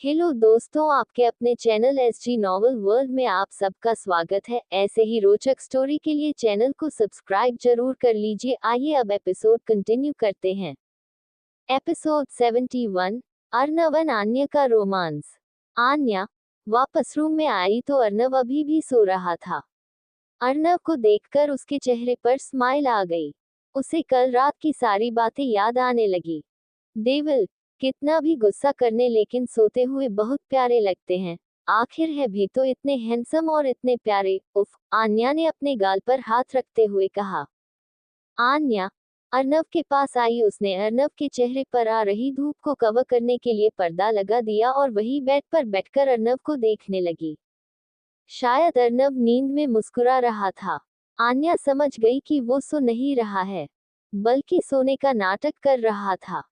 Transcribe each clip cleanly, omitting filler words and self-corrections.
Hello दोस्तों, आपके अपने चैनल एसजी नॉवल वर्ल्ड में आप सबका स्वागत है। ऐसे ही रोचक स्टोरी के लिए चैनल को सब्सक्राइब जरूर कर लीजिए। आइए अब एपिसोड कंटिन्यू करते हैं। एपिसोड 71, अर्नव और आन्या का रोमांस। आन्या वापस रूम में आई तो अर्नव अभी भी सो रहा था। अर्नव को देखकर उसके चेहरे पर स्माइल आ गई। उसे कल रात की सारी बातें याद आने लगी। डेविल कितना भी गुस्सा करने लेकिन सोते हुए बहुत प्यारे लगते हैं। आखिर है भी तो इतने हैंडसम और इतने प्यारे। उफ, आन्या ने अपने गाल पर हाथ रखते हुए कहा। आन्या अर्नव के पास आई। उसने अर्नव के चेहरे पर आ रही धूप को कवर करने के लिए पर्दा लगा दिया और वही बेड पर बैठकर अर्नव को देखने लगी। शायद अर्नव नींद में मुस्कुरा रहा था। आन्या समझ गई कि वो सो नहीं रहा है, बल्कि सोने का नाटक कर रहा था।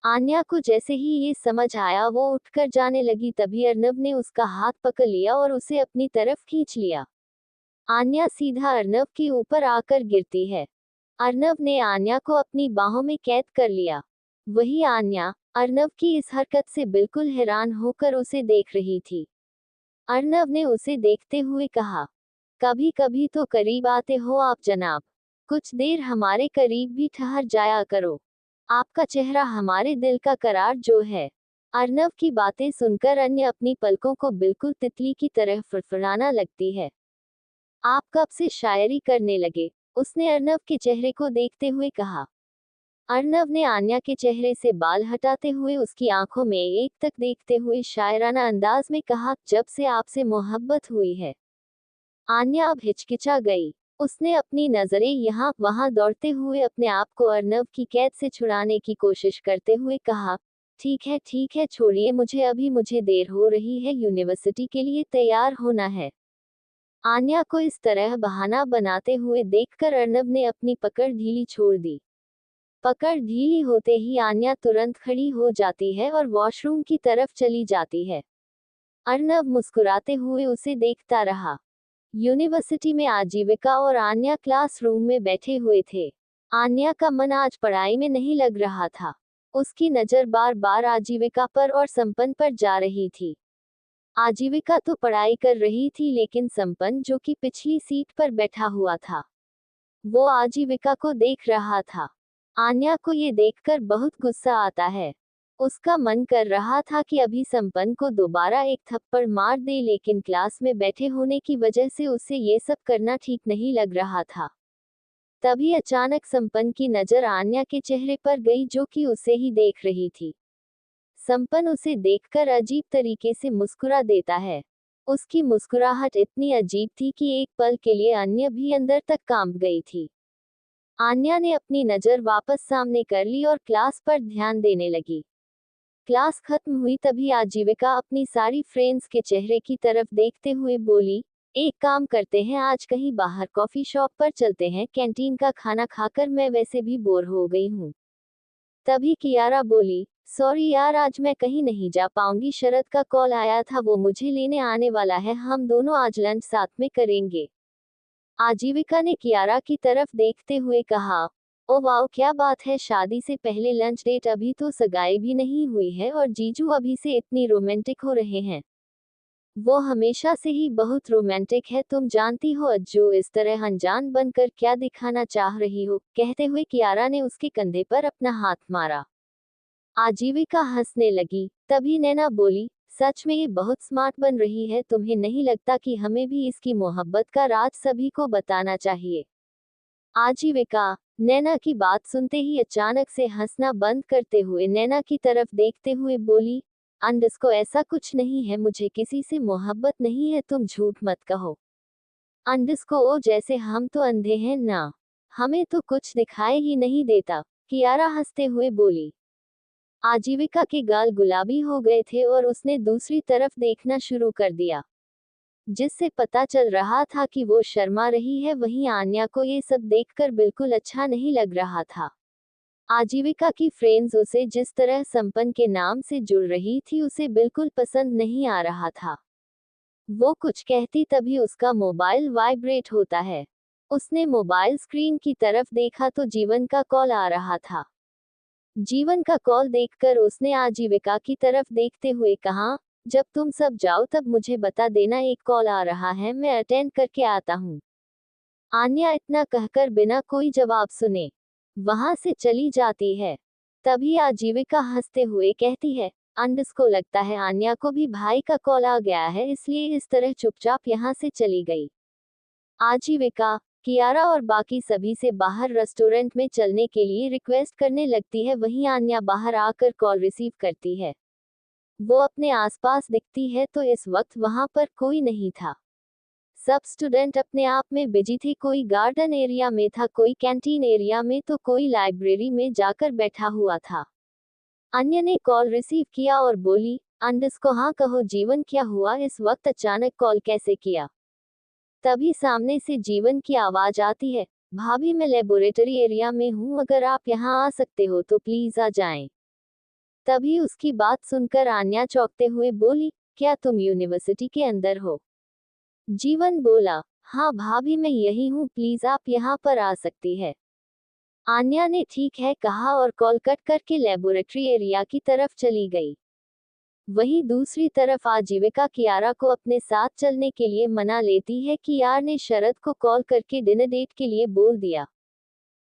आन्या को जैसे ही ये समझ आया वो उठकर जाने लगी, तभी अर्नव ने उसका हाथ पकड़ लिया और उसे अपनी तरफ खींच लिया। आन्या सीधा अर्नव के ऊपर आकर गिरती है। अर्नव ने आन्या को अपनी बाहों में कैद कर लिया। वही आन्या अर्नव की इस हरकत से बिल्कुल हैरान होकर उसे देख रही थी। अर्नव ने उसे देखते हुए कहा, कभी कभी तो करीब आते हो आप जनाब। कुछ देर हमारे करीब भी ठहर जाया करो। आपका चेहरा हमारे दिल का करार जो है। अर्नव की बातें सुनकर अन्य अपनी पलकों को बिल्कुल तितली की तरह फड़फड़ाना लगती है। आप कब से शायरी करने लगे? उसने अर्नव के चेहरे को देखते हुए कहा। अर्नव ने आन्या के चेहरे से बाल हटाते हुए उसकी आंखों में एक तक देखते हुए शायराना अंदाज में कहा, जब से आपसे मोहब्बत हुई है। आन्या अब हिचकिचा गई। उसने अपनी नजरें यहाँ वहां दौड़ते हुए अपने आप को अर्नव की कैद से छुड़ाने की कोशिश करते हुए कहा, ठीक है छोड़िए मुझे, अभी मुझे देर हो रही है, यूनिवर्सिटी के लिए तैयार होना है। आन्या को इस तरह बहाना बनाते हुए देखकर अर्नव ने अपनी पकड़ ढीली छोड़ दी। पकड़ ढीली होते ही आन्या तुरंत खड़ी हो जाती है और वॉशरूम की तरफ चली जाती है। अर्नव मुस्कुराते हुए उसे देखता रहा। यूनिवर्सिटी में आजीविका और आन्या क्लासरूम में बैठे हुए थे। आन्या का मन आज पढ़ाई में नहीं लग रहा था। उसकी नजर बार बार आजीविका पर और संपन्न पर जा रही थी। आजीविका तो पढ़ाई कर रही थी, लेकिन संपन्न जो कि पिछली सीट पर बैठा हुआ था, वो आजीविका को देख रहा था। आन्या को ये देखकर बहुत गुस्सा आता है। उसका मन कर रहा था कि अभी संपन्न को दोबारा एक थप्पड़ मार दे, लेकिन क्लास में बैठे होने की वजह से उसे ये सब करना ठीक नहीं लग रहा था। तभी अचानक संपन्न की नजर आन्या के चेहरे पर गई, जो कि उसे ही देख रही थी। संपन्न उसे देखकर अजीब तरीके से मुस्कुरा देता है। उसकी मुस्कुराहट इतनी अजीब थी कि एक पल के लिए अन्य भी अंदर तक कांप गई थी। आन्या ने अपनी नजर वापस सामने कर ली और क्लास पर ध्यान देने लगी। क्लास खत्म हुई तभी आजीविका अपनी सारी फ्रेंड्स के चेहरे की तरफ देखते हुए बोली, एक काम करते हैं, आज कहीं बाहर कॉफी शॉप पर चलते हैं, कैंटीन का खाना खाकर मैं वैसे भी बोर हो गई हूँ। तभी कियारा बोली, सॉरी यार, आज मैं कहीं नहीं जा पाऊंगी, शरद का कॉल आया था, वो मुझे लेने आने वाला है, हम दोनों आज लंच साथ में करेंगे। आजीविका ने कियारा की तरफ देखते हुए कहा, ओ वाओ, क्या बात है, शादी से पहले लंच डेट, अभी तो सगाई भी नहीं हुई है और जीजू अभी से इतनी रोमांटिक हो रहे हैं। वो हमेशा से ही बहुत रोमांटिक है, तुम जानती हो अज्जू, इस तरह अनजान बनकर क्या दिखाना चाह रही हो? कहते हुए कियारा ने उसके कंधे पर अपना हाथ मारा। आजीविका हंसने लगी। तभी नैना बोली, सच में ये बहुत स्मार्ट बन रही है, तुम्हें नहीं लगता कि हमें भी इसकी मोहब्बत का राज सभी को बताना चाहिए? आजीविका नैना की बात सुनते ही अचानक से हंसना बंद करते हुए नैना की तरफ देखते हुए बोली, अंडस्को ऐसा कुछ नहीं है, मुझे किसी से मोहब्बत नहीं है, तुम झूठ मत कहो। अंडस्को ओ, जैसे हम तो अंधे हैं ना, हमें तो कुछ दिखाई ही नहीं देता, कियारा हंसते हुए बोली। आजीविका के गाल गुलाबी हो गए थे और उसने दूसरी तरफ देखना शुरू कर दिया, जिससे पता चल रहा था कि वो शर्मा रही है। वहीं आन्या को ये सब देखकर बिल्कुल अच्छा नहीं लग रहा था। आजीविका की फ्रेंड्स उसे जिस तरह संपन्न के नाम से जुड़ रही थी, उसे बिल्कुल पसंद नहीं आ रहा था। वो कुछ कहती तभी उसका मोबाइल वाइब्रेट होता है। उसने मोबाइल स्क्रीन की तरफ देखा तो जीवन का कॉल आ रहा था। जीवन का कॉल देखकर उसने आजीविका की तरफ देखते हुए कहा, जब तुम सब जाओ तब मुझे बता देना, एक कॉल आ रहा है, मैं अटेंड करके आता हूँ। आन्या इतना कहकर बिना कोई जवाब सुने वहां से चली जाती है। तभी आजीविका हंसते हुए कहती है, अंडस को लगता है आन्या को भी भाई का कॉल आ गया है, इसलिए इस तरह चुपचाप यहाँ से चली गई। आजीविका, कियारा और बाकी सभी से बाहर रेस्टोरेंट में चलने के लिए रिक्वेस्ट करने लगती है। वहीं आन्या बाहर आकर कॉल रिसीव करती है। वो अपने आसपास दिखती है तो इस वक्त वहां पर कोई नहीं था। सब स्टूडेंट अपने आप में बिजी थे, कोई गार्डन एरिया में था, कोई कैंटीन एरिया में तो कोई लाइब्रेरी में जाकर बैठा हुआ था। अन्य ने कॉल रिसीव किया और बोली, अंडस को हाँ कहो जीवन, क्या हुआ, इस वक्त अचानक कॉल कैसे किया। तभी सामने से जीवन की आवाज आती है, भाभी मैं लेबोरेटरी एरिया में हूँ, अगर आप यहाँ आ सकते हो तो प्लीज आ जाएं। तभी उसकी बात सुनकर आन्या चौंकते हुए बोली, क्या तुम यूनिवर्सिटी के अंदर हो। जीवन बोला, हाँ भाभी मैं यही हूँ, प्लीज आप यहाँ पर आ सकती है। आन्या ने ठीक है कहा और कॉल कट करके लेबोरेटरी एरिया की तरफ चली गई। वहीं दूसरी तरफ आजीविका कियारा को अपने साथ चलने के लिए मना लेती है। कियार ने शरद को कॉल करके डिनर डेट के लिए बोल दिया।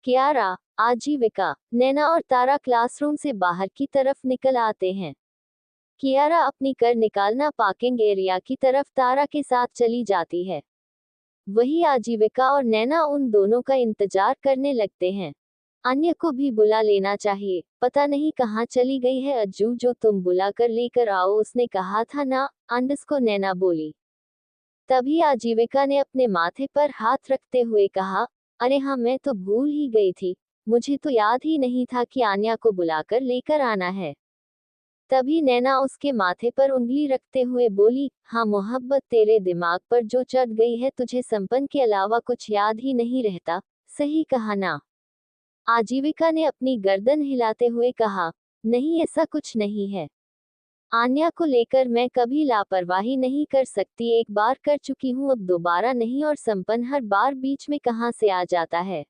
कियारा, आजीविका, नैना और तारा क्लासरूम से बाहर की तरफ निकल आते हैं। कियारा अपनी कर निकालना पार्किंग एरिया की तरफ तारा के साथ चली जाती है। वही आजीविका और नैना उन दोनों का इंतजार करने लगते हैं। अन्य को भी बुला लेना चाहिए, पता नहीं कहाँ चली गई है अज्जू, जो तुम बुला कर लेकर आओ, उसने कहा था ना, अंडस को नैना बोली। तभी आजीविका ने अपने माथे पर हाथ रखते हुए कहा, अरे हाँ मैं तो भूल ही गई थी, मुझे तो याद ही नहीं था कि आन्या को बुलाकर लेकर आना है। तभी नैना उसके माथे पर उंगली रखते हुए बोली, हाँ मोहब्बत, तेरे दिमाग पर जो चढ़ गई है, तुझे संपन्न के अलावा कुछ याद ही नहीं रहता, सही कहा ना। आजीविका ने अपनी गर्दन हिलाते हुए कहा, नहीं ऐसा कुछ नहीं है। आन्या को लेकर मैं कभी लापरवाही नहीं कर सकती, एक बार कर चुकी हूँ, अब दोबारा नहीं, और संपन्न हर बार बीच में कहाँ से आ जाता है।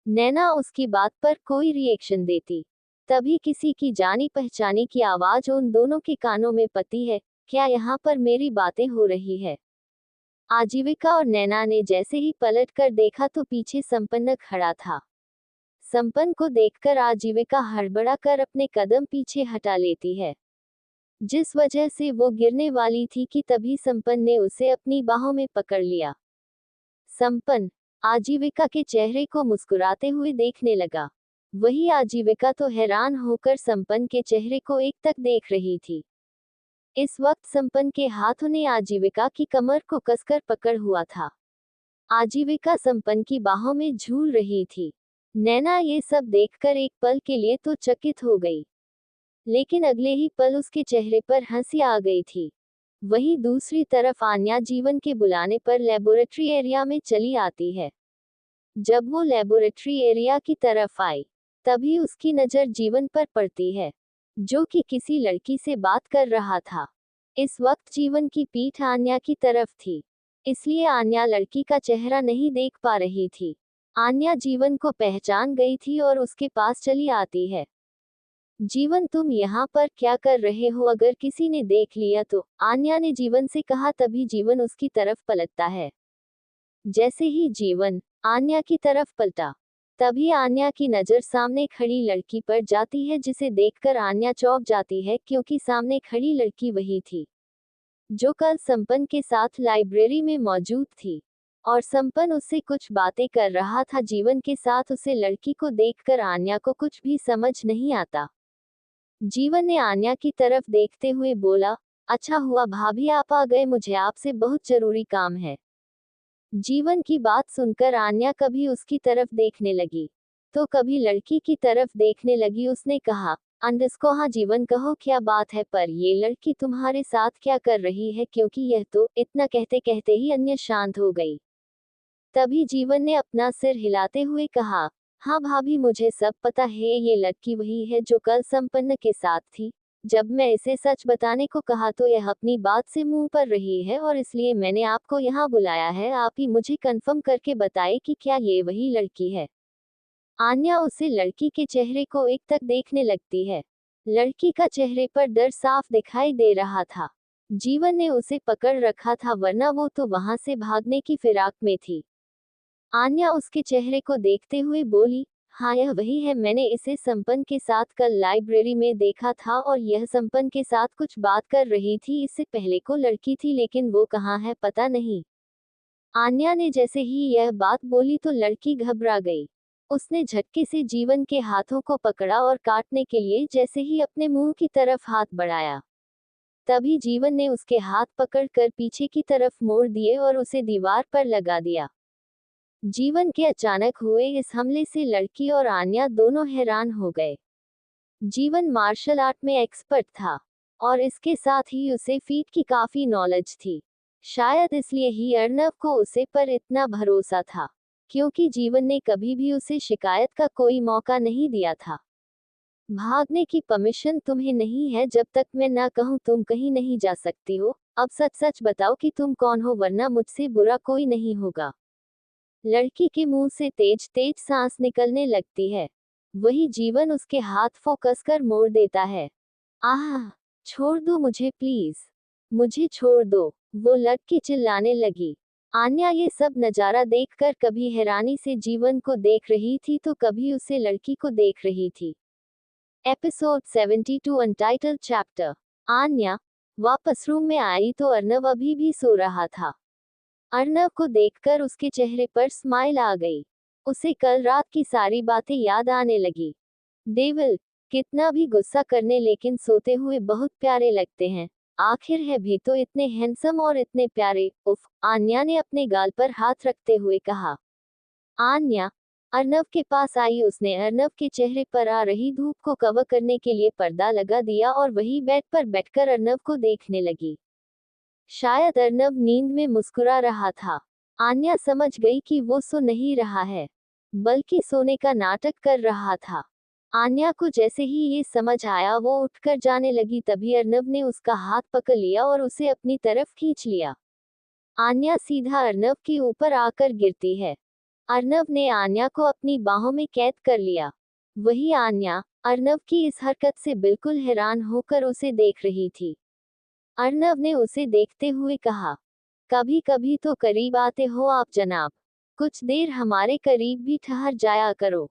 नैना उसकी बात पर कोई रिएक्शन देती। तभी किसी की जानी पहचानी की आवाज उन दोनों के कानों में पती है, क्या यहाँ पर मेरी बातें हो रही है। आजीविका और नैना ने जैसे ही पलट कर देखा तो पीछे संपन्न खड़ा था। संपन्न को देखकर आजीविका हड़बड़ा कर अपने कदम पीछे हटा लेती है, जिस वजह से वो गिरने वाली थी कि तभी संपन्न ने उसे अपनी बाहों में पकड़ लिया। संपन्न आजीविका के चेहरे को मुस्कुराते हुए देखने लगा। वही आजीविका तो हैरान होकर संपन्न के चेहरे को एकटक देख रही थी। इस वक्त संपन्न के हाथों ने आजीविका की कमर को कसकर पकड़ हुआ था। आजीविका संपन्न की बाहों में झूल रही थी। नैना ये सब देखकर एक पल के लिए तो चकित हो गई, लेकिन अगले ही पल उसके चेहरे पर हंसी आ गई थी। वहीं दूसरी तरफ आन्या जीवन के बुलाने पर लेबोरेटरी एरिया में चली आती है। जब वो लेबोरेटरी एरिया की तरफ आई, तभी उसकी नजर जीवन पर पड़ती है, जो कि किसी लड़की से बात कर रहा था। इस वक्त जीवन की पीठ आन्या की तरफ थी, इसलिए आन्या लड़की का चेहरा नहीं देख पा रही थी। आन्या जीवन को पहचान गई थी और उसके पास चली आती है। जीवन, तुम यहाँ पर क्या कर रहे हो, अगर किसी ने देख लिया तो, आन्या ने जीवन से कहा। तभी जीवन उसकी तरफ पलटता है। जैसे ही जीवन आन्या की तरफ पलटा, तभी आन्या की नजर सामने खड़ी लड़की पर जाती है, जिसे देखकर आन्या चौंक जाती है, क्योंकि सामने खड़ी लड़की वही थी जो कल संपन्न के साथ लाइब्रेरी में मौजूद थी, और संपन्न उससे कुछ बातें कर रहा था जीवन के साथ। उसे लड़की को देखकर आन्या को कुछ भी समझ नहीं आता। जीवन ने आन्या की तरफ देखते हुए बोला, अच्छा हुआ भाभी आप आ गए, मुझे आपसे बहुत जरूरी काम है। जीवन की बात सुनकर आन्या कभी उसकी तरफ देखने लगी तो कभी लड़की की तरफ देखने लगी। उसने कहा, अंडस को हाँ जीवन कहो क्या बात है, पर ये लड़की तुम्हारे साथ क्या कर रही है, क्योंकि यह तो। इतना कहते कहते ही अन्य शांत हो गई। तभी जीवन ने अपना सिर हिलाते हुए कहा, हाँ भाभी मुझे सब पता है, ये लड़की वही है जो कल संपन्न के साथ थी। जब मैं इसे सच बताने को कहा तो यह अपनी बात से मुंह पर रही है, और इसलिए मैंने आपको यहाँ बुलाया है। आप ही मुझे कंफर्म करके बताए कि क्या ये वही लड़की है। आन्या उसे लड़की के चेहरे को एकटक देखने लगती है, लड़की का चेहरे पर डर साफ दिखाई दे रहा था। जीवन ने उसे पकड़ रखा था, वरना वो तो वहां से भागने की फिराक में थी। आन्या उसके चेहरे को देखते हुए बोली, हाँ यह वही है, मैंने इसे संपन के साथ कल लाइब्रेरी में देखा था और यह संपन के साथ कुछ बात कर रही थी। इससे पहले को लड़की थी, लेकिन वो कहाँ है पता नहीं। आन्या ने जैसे ही यह बात बोली तो लड़की घबरा गई। उसने झटके से जीवन के हाथों को पकड़ा और काटने के लिए जैसे ही अपने मुंह की तरफ हाथ बढ़ाया, तभी जीवन ने उसके हाथ पकड़कर पीछे की तरफ मोड़ दिए और उसे दीवार पर लगा दिया। जीवन के अचानक हुए इस हमले से लड़की और आन्या दोनों हैरान हो गए। जीवन मार्शल आर्ट में एक्सपर्ट था और इसके साथ ही उसे फीट की काफी नॉलेज थी। शायद इसलिए ही अर्नव को उसे पर इतना भरोसा था, क्योंकि जीवन ने कभी भी उसे शिकायत का कोई मौका नहीं दिया था। भागने की परमिशन तुम्हें नहीं है, जब तक मैं ना कहूं तुम कहीं नहीं जा सकती हो। अब सच सच बताओ कि तुम कौन हो, वरना मुझसे बुरा कोई नहीं होगा। लड़की के मुंह से तेज तेज सांस निकलने लगती है। वही जीवन उसके हाथ फोकस कर मोड़ देता है। आह, छोड़ दो मुझे प्लीज, मुझे छोड़ दो, वो लड़की चिल्लाने लगी। आन्या ये सब नजारा देखकर कभी हैरानी से जीवन को देख रही थी तो कभी उसे लड़की को देख रही थी। Episode 72 untitled chapter. आन्या वापस रूम में आई तो अर्नव अभी भी सो रहा था। अर्नव को देखकर उसके चेहरे पर स्माइल आ गई। उसे कल रात की सारी बातें याद आने लगी। डेविल, कितना भी गुस्सा करने लेकिन सोते हुए बहुत प्यारे लगते हैं। आखिर है भी तो इतने हैंडसम और इतने प्यारे। उफ, आन्या ने अपने गाल पर हाथ रखते हुए कहा। आन्या अर्नव के पास आई। उसने अर्नव के चेहरे पर आ रही धूप को कवर करने के लिए पर्दा लगा दिया और वही बेड पर बैठकर अर्नव को देखने लगी। शायद अर्नव नींद में मुस्कुरा रहा था। आन्या समझ गई कि वो सो नहीं रहा है, बल्कि सोने का नाटक कर रहा था। आन्या को जैसे ही ये समझ आया वो उठकर जाने लगी, तभी अर्नव ने उसका हाथ पकड़ लिया और उसे अपनी तरफ खींच लिया। आन्या सीधा अर्नव के ऊपर आकर गिरती है। अर्नव ने आन्या को अपनी बाहों में कैद कर लिया। वही आन्या अर्नव की इस हरकत से बिल्कुल हैरान होकर उसे देख रही थी। अर्नव ने उसे देखते हुए कहा, कभी कभी तो करीब आते हो आप जनाब, कुछ देर हमारे करीब भी ठहर जाया करो।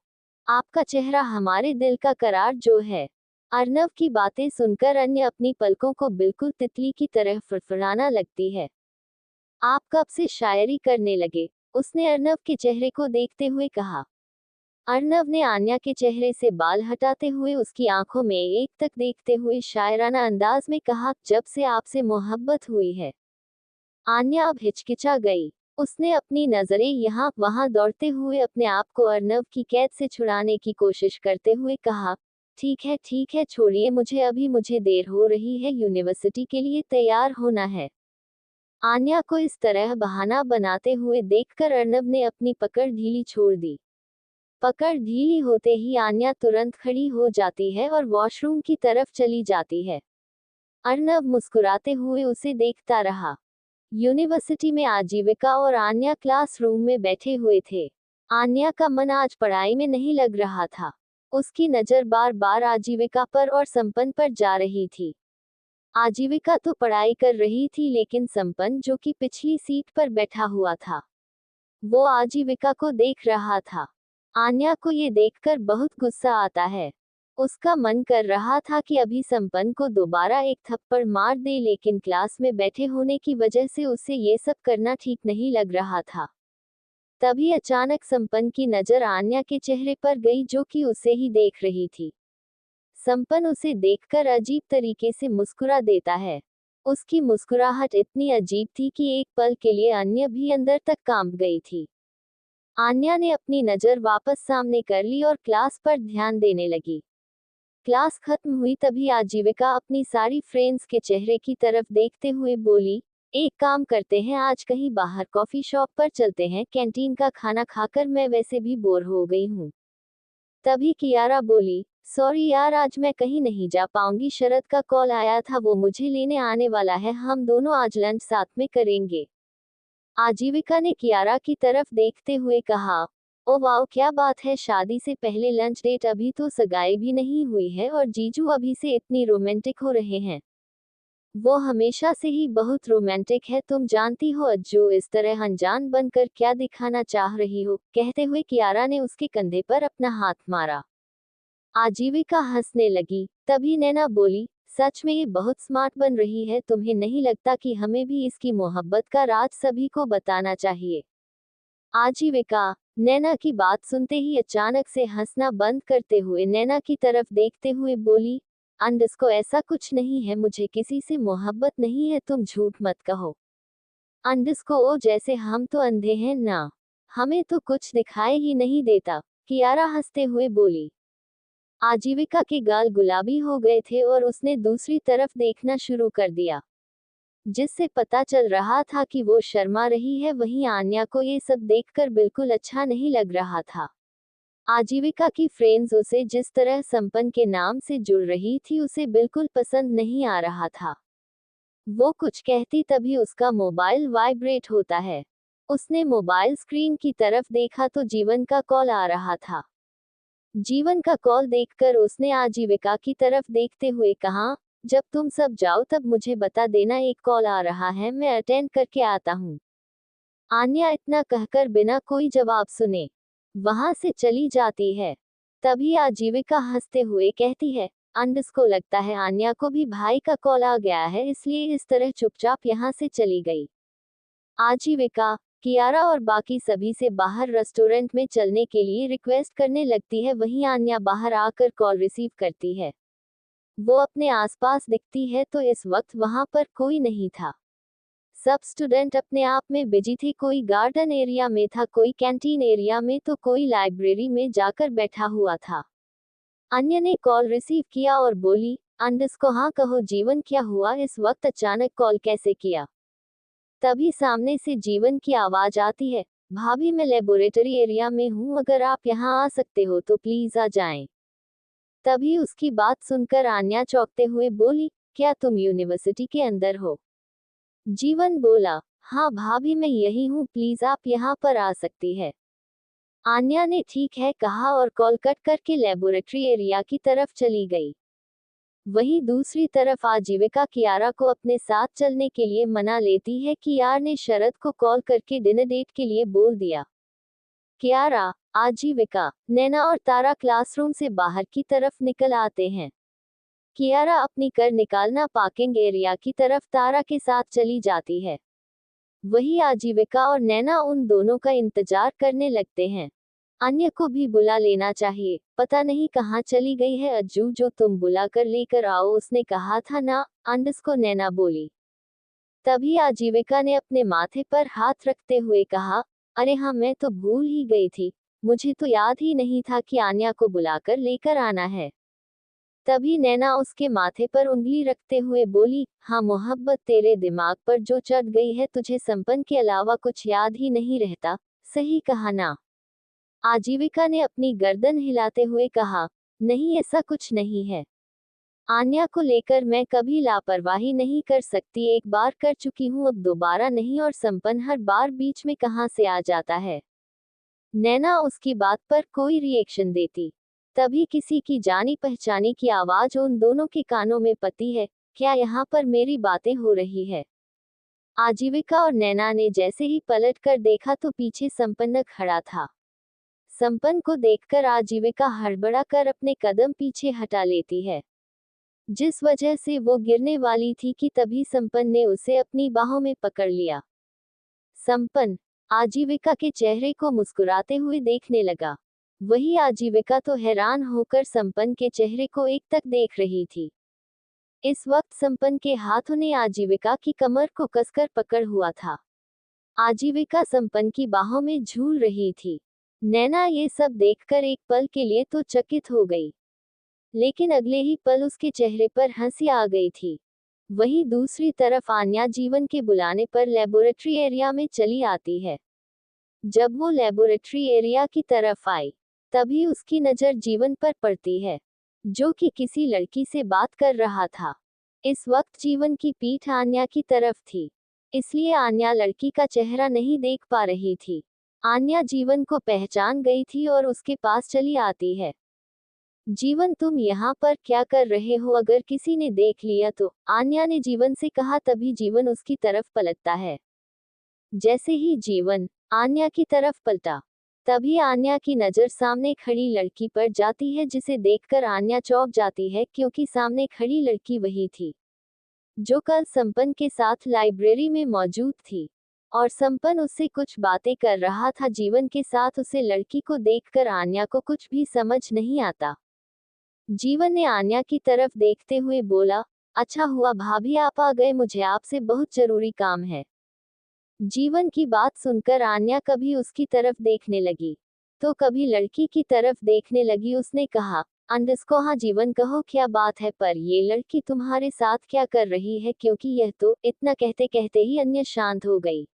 आपका चेहरा हमारे दिल का करार जो है। अर्नव की बातें सुनकर अन्य अपनी पलकों को बिल्कुल तितली की तरह फड़फड़ाना लगती है। आप कब से शायरी करने लगे? उसने अर्नव के चेहरे को देखते हुए कहा। अर्नव ने आन्या के चेहरे से बाल हटाते हुए उसकी आंखों में एक तक देखते हुए शायराना अंदाज में कहा, जब से आपसे मोहब्बत हुई है। आन्या अब हिचकिचा गई। उसने अपनी नजरें यहाँ वहां दौड़ते हुए अपने आप को अर्नव की कैद से छुड़ाने की कोशिश करते हुए कहा, ठीक है छोड़िए मुझे, अभी मुझे देर हो रही है, यूनिवर्सिटी के लिए तैयार होना है। आन्या को इस तरह बहाना बनाते हुए देखकर अर्नव ने अपनी पकड़ ढीली छोड़ दी। पकड़ ढीली होते ही आन्या तुरंत खड़ी हो जाती है और वॉशरूम की तरफ चली जाती है। अर्नव मुस्कुराते हुए उसे देखता रहा। यूनिवर्सिटी में आजीविका और आन्या क्लासरूम में बैठे हुए थे। आन्या का मन आज पढ़ाई में नहीं लग रहा था। उसकी नजर बार बार आजीविका पर और संपन पर जा रही थी। आजीविका तो पढ़ाई कर रही थी, लेकिन संपन जो कि पिछली सीट पर बैठा हुआ था, वो आजीविका को देख रहा था। आन्या को ये देखकर बहुत गुस्सा आता है। उसका मन कर रहा था कि अभी संपन को दोबारा एक थप्पड़ मार दे, लेकिन क्लास में बैठे होने की वजह से उसे ये सब करना ठीक नहीं लग रहा था। तभी अचानक संपन की नजर आन्या के चेहरे पर गई, जो कि उसे ही देख रही थी। संपन उसे देखकर अजीब तरीके से मुस्कुरा देता है। उसकी मुस्कुराहट इतनी अजीब थी कि एक पल के लिए अन्य भी अंदर तक कांप गई थी। आन्या ने अपनी नजर वापस सामने कर ली और क्लास पर ध्यान देने लगी। क्लास खत्म हुई तभी आजीविका अपनी सारी फ्रेंड्स के चेहरे की तरफ देखते हुए बोली, एक काम करते हैं, आज कहीं बाहर कॉफी शॉप पर चलते हैं, कैंटीन का खाना खाकर मैं वैसे भी बोर हो गई हूँ। तभी कियारा बोली, सॉरी यार, आज मैं कहीं नहीं जा पाऊंगी, शरद का कॉल आया था, वो मुझे लेने आने वाला है, हम दोनों आज लंच साथ में करेंगे। आजीविका ने कियारा की तरफ देखते हुए कहा, ओ वाओ, क्या बात है, शादी से पहले लंच डेट, अभी तो सगाई भी नहीं हुई है और जीजू अभी से इतनी रोमांटिक हो रहे हैं। वो हमेशा से ही बहुत रोमांटिक है, तुम जानती हो अज्जू, इस तरह अनजान बनकर क्या दिखाना चाह रही हो। कहते हुए कियारा ने उसके कंधे पर अपना हाथ मारा। आजीविका हंसने लगी। तभी नैना बोली, सच में ये बहुत स्मार्ट बन रही है, तुम्हें नहीं लगता कि हमें भी इसकी मोहब्बत का राज सभी को बताना चाहिए? आजीविका, नैना की बात सुनते ही अचानक से हंसना बंद करते हुए नैना की तरफ देखते हुए बोली, अंडस को ऐसा कुछ नहीं है, मुझे किसी से मोहब्बत नहीं है, तुम झूठ मत कहो। अंडस को, ओ जैसे हम तो अंधे हैं ना, हमें तो कुछ दिखाई ही नहीं देता, कियारा हंसते हुए बोली। आजीविका के गाल गुलाबी हो गए थे और उसने दूसरी तरफ देखना शुरू कर दिया, जिससे पता चल रहा था कि वो शर्मा रही है। वहीं आन्या को ये सब देखकर बिल्कुल अच्छा नहीं लग रहा था। आजीविका की फ्रेंड्स उसे जिस तरह संपन्न के नाम से जुड़ रही थी, उसे बिल्कुल पसंद नहीं आ रहा था। वो कुछ कहती तभी उसका मोबाइल वाइब्रेट होता है। उसने मोबाइल स्क्रीन की तरफ देखा तो जीवन का कॉल आ रहा था। जीवन का कॉल देखकर उसने आजीविका की तरफ देखते हुए कहा, जब तुम सब जाओ तब मुझे बता देना, एक कॉल आ रहा है, मैं अटेंड करके आता हूँ। आन्या इतना कहकर बिना कोई जवाब सुने वहां से चली जाती है। तभी आजीविका हंसते हुए कहती है, अंडस को लगता है आन्या को भी भाई का कॉल आ गया है, इसलिए इस तरह चुपचाप यहाँ से चली गई। आजीविका, कियारा और बाकी सभी से बाहर रेस्टोरेंट में चलने के लिए रिक्वेस्ट करने लगती है। वहीं आन्या बाहर आकर कॉल रिसीव करती है। वो अपने आसपास दिखती है तो इस वक्त वहां पर कोई नहीं था। सब स्टूडेंट अपने आप में बिजी थे, कोई गार्डन एरिया में था, कोई कैंटीन एरिया में, तो कोई लाइब्रेरी में जाकर बैठा हुआ था। अन्य ने कॉल रिसीव किया और बोली, अंडस को, हाँ कहो जीवन, क्या हुआ, इस वक्त अचानक कॉल कैसे किया? तभी सामने से जीवन की आवाज आती है, भाभी मैं लेबोरेटरी एरिया में हूँ, अगर आप यहाँ आ सकते हो तो प्लीज आ जाएं। तभी उसकी बात सुनकर आन्या चौंकते हुए बोली, क्या तुम यूनिवर्सिटी के अंदर हो? जीवन बोला, हाँ भाभी मैं यही हूँ, प्लीज आप यहाँ पर आ सकती है। आन्या ने ठीक है कहा और कॉल कट करके लेबोरेटरी एरिया की तरफ चली गई। वहीं दूसरी तरफ आजीविका कियारा को अपने साथ चलने के लिए मना लेती है। कियार ने शरद को कॉल करके डिनर डेट के लिए बोल दिया। कियारा, आजीविका, नैना और तारा क्लासरूम से बाहर की तरफ निकल आते हैं। कियारा अपनी कर निकालना पार्किंग एरिया की तरफ तारा के साथ चली जाती है। वही आजीविका और नैना उन दोनों का इंतजार करने लगते हैं। अन्य को भी बुला लेना चाहिए, पता नहीं कहाँ चली गई है अज्जू, जो तुम बुला कर लेकर आओ, उसने कहा था ना, अंडस को नैना बोली। तभी आजीविका ने अपने माथे पर हाथ रखते हुए कहा, अरे हाँ मैं तो भूल ही गई थी, मुझे तो याद ही नहीं था कि आन्या को बुलाकर लेकर आना है। तभी नैना उसके माथे पर उंगली रखते हुए बोली, हाँ मोहब्बत, तेरे दिमाग पर जो चढ़ गई है, तुझे संपन्न के अलावा कुछ याद ही नहीं रहता, सही कहा ना? आजीविका ने अपनी गर्दन हिलाते हुए कहा, नहीं ऐसा कुछ नहीं है। आन्या को लेकर मैं कभी लापरवाही नहीं कर सकती, एक बार कर चुकी हूँ, अब दोबारा नहीं, और संपन्न हर बार बीच में कहाँ से आ जाता है। नैना उसकी बात पर कोई रिएक्शन देती। तभी किसी की जानी पहचानी की आवाज उन दोनों के कानों में पती है, क्या यहाँ पर मेरी बातें हो रही है? आजीविका और नैना ने जैसे ही पलट कर देखा तो पीछे संपन्न खड़ा था। संपन्न को देखकर आजीविका हड़बड़ा कर अपने कदम पीछे हटा लेती है, जिस वजह से वो गिरने वाली थी कि तभी संपन्न ने उसे अपनी बाहों में पकड़ लिया। संपन्न आजीविका के चेहरे को मुस्कुराते हुए देखने लगा। वही आजीविका तो हैरान होकर संपन्न के चेहरे को एकटक देख रही थी। इस वक्त संपन्न के हाथों ने आजीविका की कमर को कसकर पकड़ हुआ था। आजीविका संपन्न की बाहों में झूल रही थी। नैना ये सब देखकर एक पल के लिए तो चकित हो गई, लेकिन अगले ही पल उसके चेहरे पर हंसी आ गई थी। वहीं दूसरी तरफ आन्या जीवन के बुलाने पर लेबोरेटरी एरिया में चली आती है। जब वो लेबोरेटरी एरिया की तरफ आई, तभी उसकी नजर जीवन पर पड़ती है, जो कि किसी लड़की से बात कर रहा था। इस वक्त जीवन की पीठ आन्या की तरफ थी, इसलिए आन्या लड़की का चेहरा नहीं देख पा रही थी। आन्या जीवन को पहचान गई थी और उसके पास चली आती है। जीवन, तुम यहाँ पर क्या कर रहे हो? अगर किसी ने देख लिया तो, आन्या ने जीवन से कहा। तभी जीवन उसकी तरफ पलटता है। जैसे ही जीवन आन्या की तरफ पलटा, तभी आन्या की नजर सामने खड़ी लड़की पर जाती है, जिसे देखकर आन्या चौंक जाती है, क्योंकि सामने खड़ी लड़की वही थी जो कल संपन के साथ लाइब्रेरी में मौजूद थी। और संपन उससे कुछ बातें कर रहा था जीवन के साथ। उसे लड़की को देखकर आन्या को कुछ भी समझ नहीं आता। जीवन ने आन्या की तरफ देखते हुए बोला, अच्छा हुआ भाभी आप आ गए, मुझे आपसे बहुत जरूरी काम है। जीवन की बात सुनकर आन्या कभी उसकी तरफ देखने लगी, तो कभी लड़की की तरफ देखने लगी। उसने कहा, अंडस्को हाँ जीवन कहो क्या बात है, पर ये लड़की तुम्हारे साथ क्या कर रही है? क्योंकि यह तो, इतना कहते कहते ही अन्य शांत हो गई।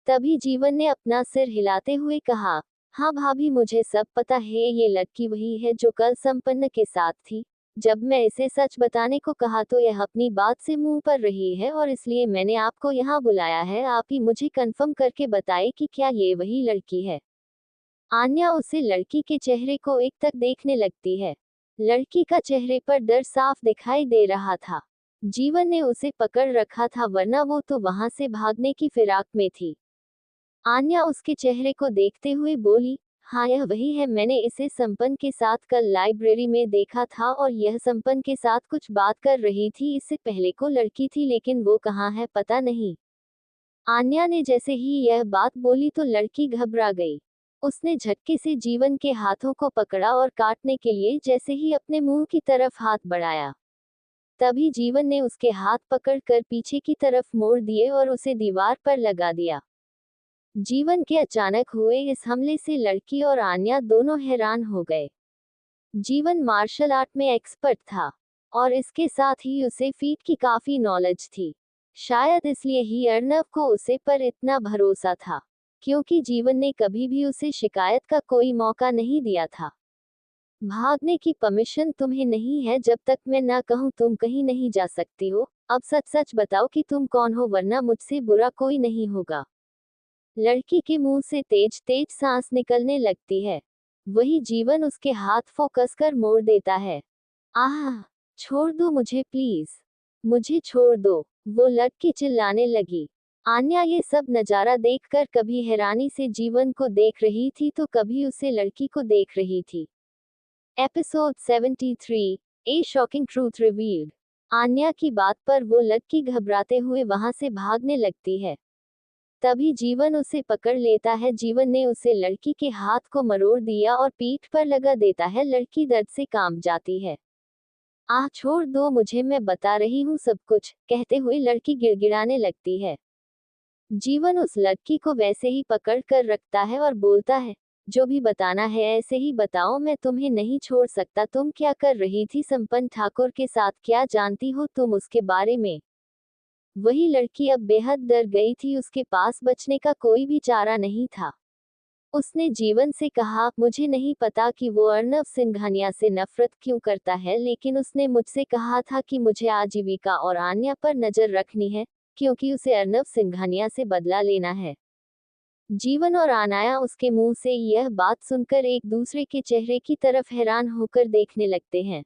तभी जीवन ने अपना सिर हिलाते हुए कहा, हाँ भाभी मुझे सब पता है, ये लड़की वही है जो कल संपन्न के साथ थी। जब मैं इसे सच बताने को कहा तो यह अपनी बात से मुंह पर रही है, और इसलिए मैंने आपको यहाँ बुलाया है। आप ही मुझे कंफर्म करके बताइए कि क्या ये वही लड़की है। आन्या उसे लड़की के चेहरे को एक तक देखने लगती है। लड़की का चेहरे पर डर साफ दिखाई दे रहा था। जीवन ने उसे पकड़ रखा था, वरना वो तो वहां से भागने की फिराक में थी। आन्या उसके चेहरे को देखते हुए बोली, हाँ यह वही है, मैंने इसे संपन के साथ कल लाइब्रेरी में देखा था, और यह संपन के साथ कुछ बात कर रही थी। इससे पहले को लड़की थी, लेकिन वो कहाँ है पता नहीं। आन्या ने जैसे ही यह बात बोली तो लड़की घबरा गई। उसने झटके से जीवन के हाथों को पकड़ा और काटने के लिए जैसे ही अपने मुंह की तरफ हाथ बढ़ाया, तभी जीवन ने उसके हाथ पकड़कर पीछे की तरफ मोड़ दिए और उसे दीवार पर लगा दिया। जीवन के अचानक हुए इस हमले से लड़की और आन्या दोनों हैरान हो गए। जीवन मार्शल आर्ट में एक्सपर्ट था, और इसके साथ ही उसे फीट की काफी नॉलेज थी। शायद इसलिए ही अर्नव को उसे पर इतना भरोसा था, क्योंकि जीवन ने कभी भी उसे शिकायत का कोई मौका नहीं दिया था। भागने की परमिशन तुम्हें नहीं है, जब तक मैं ना कहूँ तुम कहीं नहीं जा सकती हो। अब सच सच बताओ कि तुम कौन हो, वरना मुझसे बुरा कोई नहीं होगा। लड़की के मुंह से तेज तेज सांस निकलने लगती है। वही जीवन उसके हाथ फोकस कर मोड़ देता है। आह, छोड़ दो मुझे प्लीज, मुझे छोड़ दो, वो लड़की चिल्लाने लगी। आन्या ये सब नजारा देखकर कभी हैरानी से जीवन को देख रही थी तो कभी उसे लड़की को देख रही थी। एपिसोड 73, ए शॉकिंग ट्रूथ रिवील्ड। आन्या की बात पर वो लड़की घबराते हुए वहां से भागने लगती है। तभी जीवन उसे पकड़ लेता है। जीवन ने उसे लड़की के हाथ को मरोड़ दिया और पीठ पर लगा देता है। लड़की दर्द से कांप जाती है। आह छोड़ दो मुझे, मैं बता रही हूँ सब कुछ, कहते हुए लड़की गिड़गिड़ाने लगती है। जीवन उस लड़की को वैसे ही पकड़ कर रखता है और बोलता है, जो भी बताना है ऐसे ही बताओ, मैं तुम्हें नहीं छोड़ सकता। तुम क्या कर रही थी संपन्न ठाकुर के साथ? क्या जानती हो तुम उसके बारे में? वही लड़की अब बेहद डर गई थी। उसके पास बचने का कोई भी चारा नहीं था। उसने जीवन से कहा, मुझे नहीं पता कि वो अर्नव सिंघानिया से नफरत क्यों करता है, लेकिन उसने मुझसे कहा था कि मुझे आजीविका और आन्या पर नजर रखनी है, क्योंकि उसे अर्नव सिंघानिया से बदला लेना है। जीवन और आनाया उसके मुंह से यह बात सुनकर एक दूसरे के चेहरे की तरफ हैरान होकर देखने लगते हैं।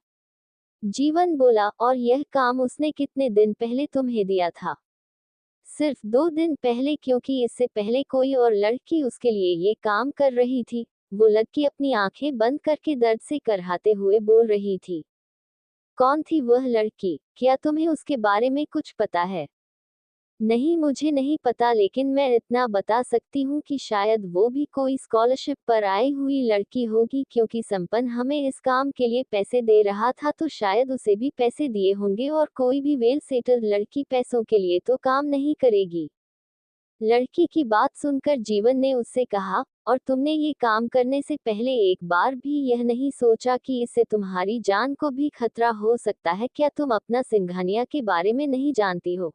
जीवन बोला, और यह काम उसने कितने दिन पहले तुम्हें दिया था? सिर्फ 2 दिन पहले, क्योंकि इससे पहले कोई और लड़की उसके लिए ये काम कर रही थी। वो लड़की अपनी आंखें बंद करके दर्द से करहाते हुए बोल रही थी। कौन थी वह लड़की? क्या तुम्हें उसके बारे में कुछ पता है? नहीं मुझे नहीं पता, लेकिन मैं इतना बता सकती हूँ कि शायद वो भी कोई स्कॉलरशिप पर आई हुई लड़की होगी, क्योंकि संपन्न हमें इस काम के लिए पैसे दे रहा था, तो शायद उसे भी पैसे दिए होंगे, और कोई भी वेल सेटल्ड लड़की पैसों के लिए तो काम नहीं करेगी। लड़की की बात सुनकर जीवन ने उससे कहा, और तुमने ये काम करने से पहले एक बार भी यह नहीं सोचा कि इससे तुम्हारी जान को भी खतरा हो सकता है? क्या तुम अपना सिंघानिया के बारे में नहीं जानती हो?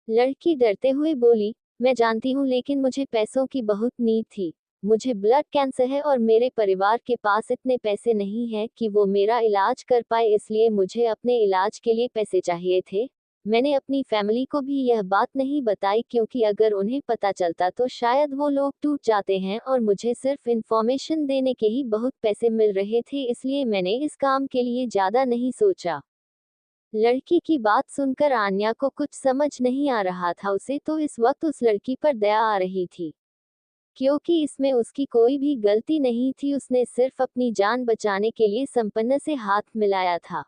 लड़की डरते हुए बोली, मैं जानती हूँ, लेकिन मुझे पैसों की बहुत नीड थी। मुझे ब्लड कैंसर है और मेरे परिवार के पास इतने पैसे नहीं हैं कि वो मेरा इलाज कर पाए, इसलिए मुझे अपने इलाज के लिए पैसे चाहिए थे। मैंने अपनी फैमिली को भी यह बात नहीं बताई क्योंकि अगर उन्हें पता चलता तो शायद वो लोग टूट जाते हैं और मुझे सिर्फ इंफॉर्मेशन देने के ही बहुत पैसे मिल रहे थे, इसलिए मैंने इस काम के लिए ज्यादा नहीं सोचा। लड़की की बात सुनकर आन्या को कुछ समझ नहीं आ रहा था। उसे तो इस वक्त उस लड़की पर दया आ रही थी, क्योंकि इसमें उसकी कोई भी गलती नहीं थी। उसने सिर्फ अपनी जान बचाने के लिए संपन्न से हाथ मिलाया था।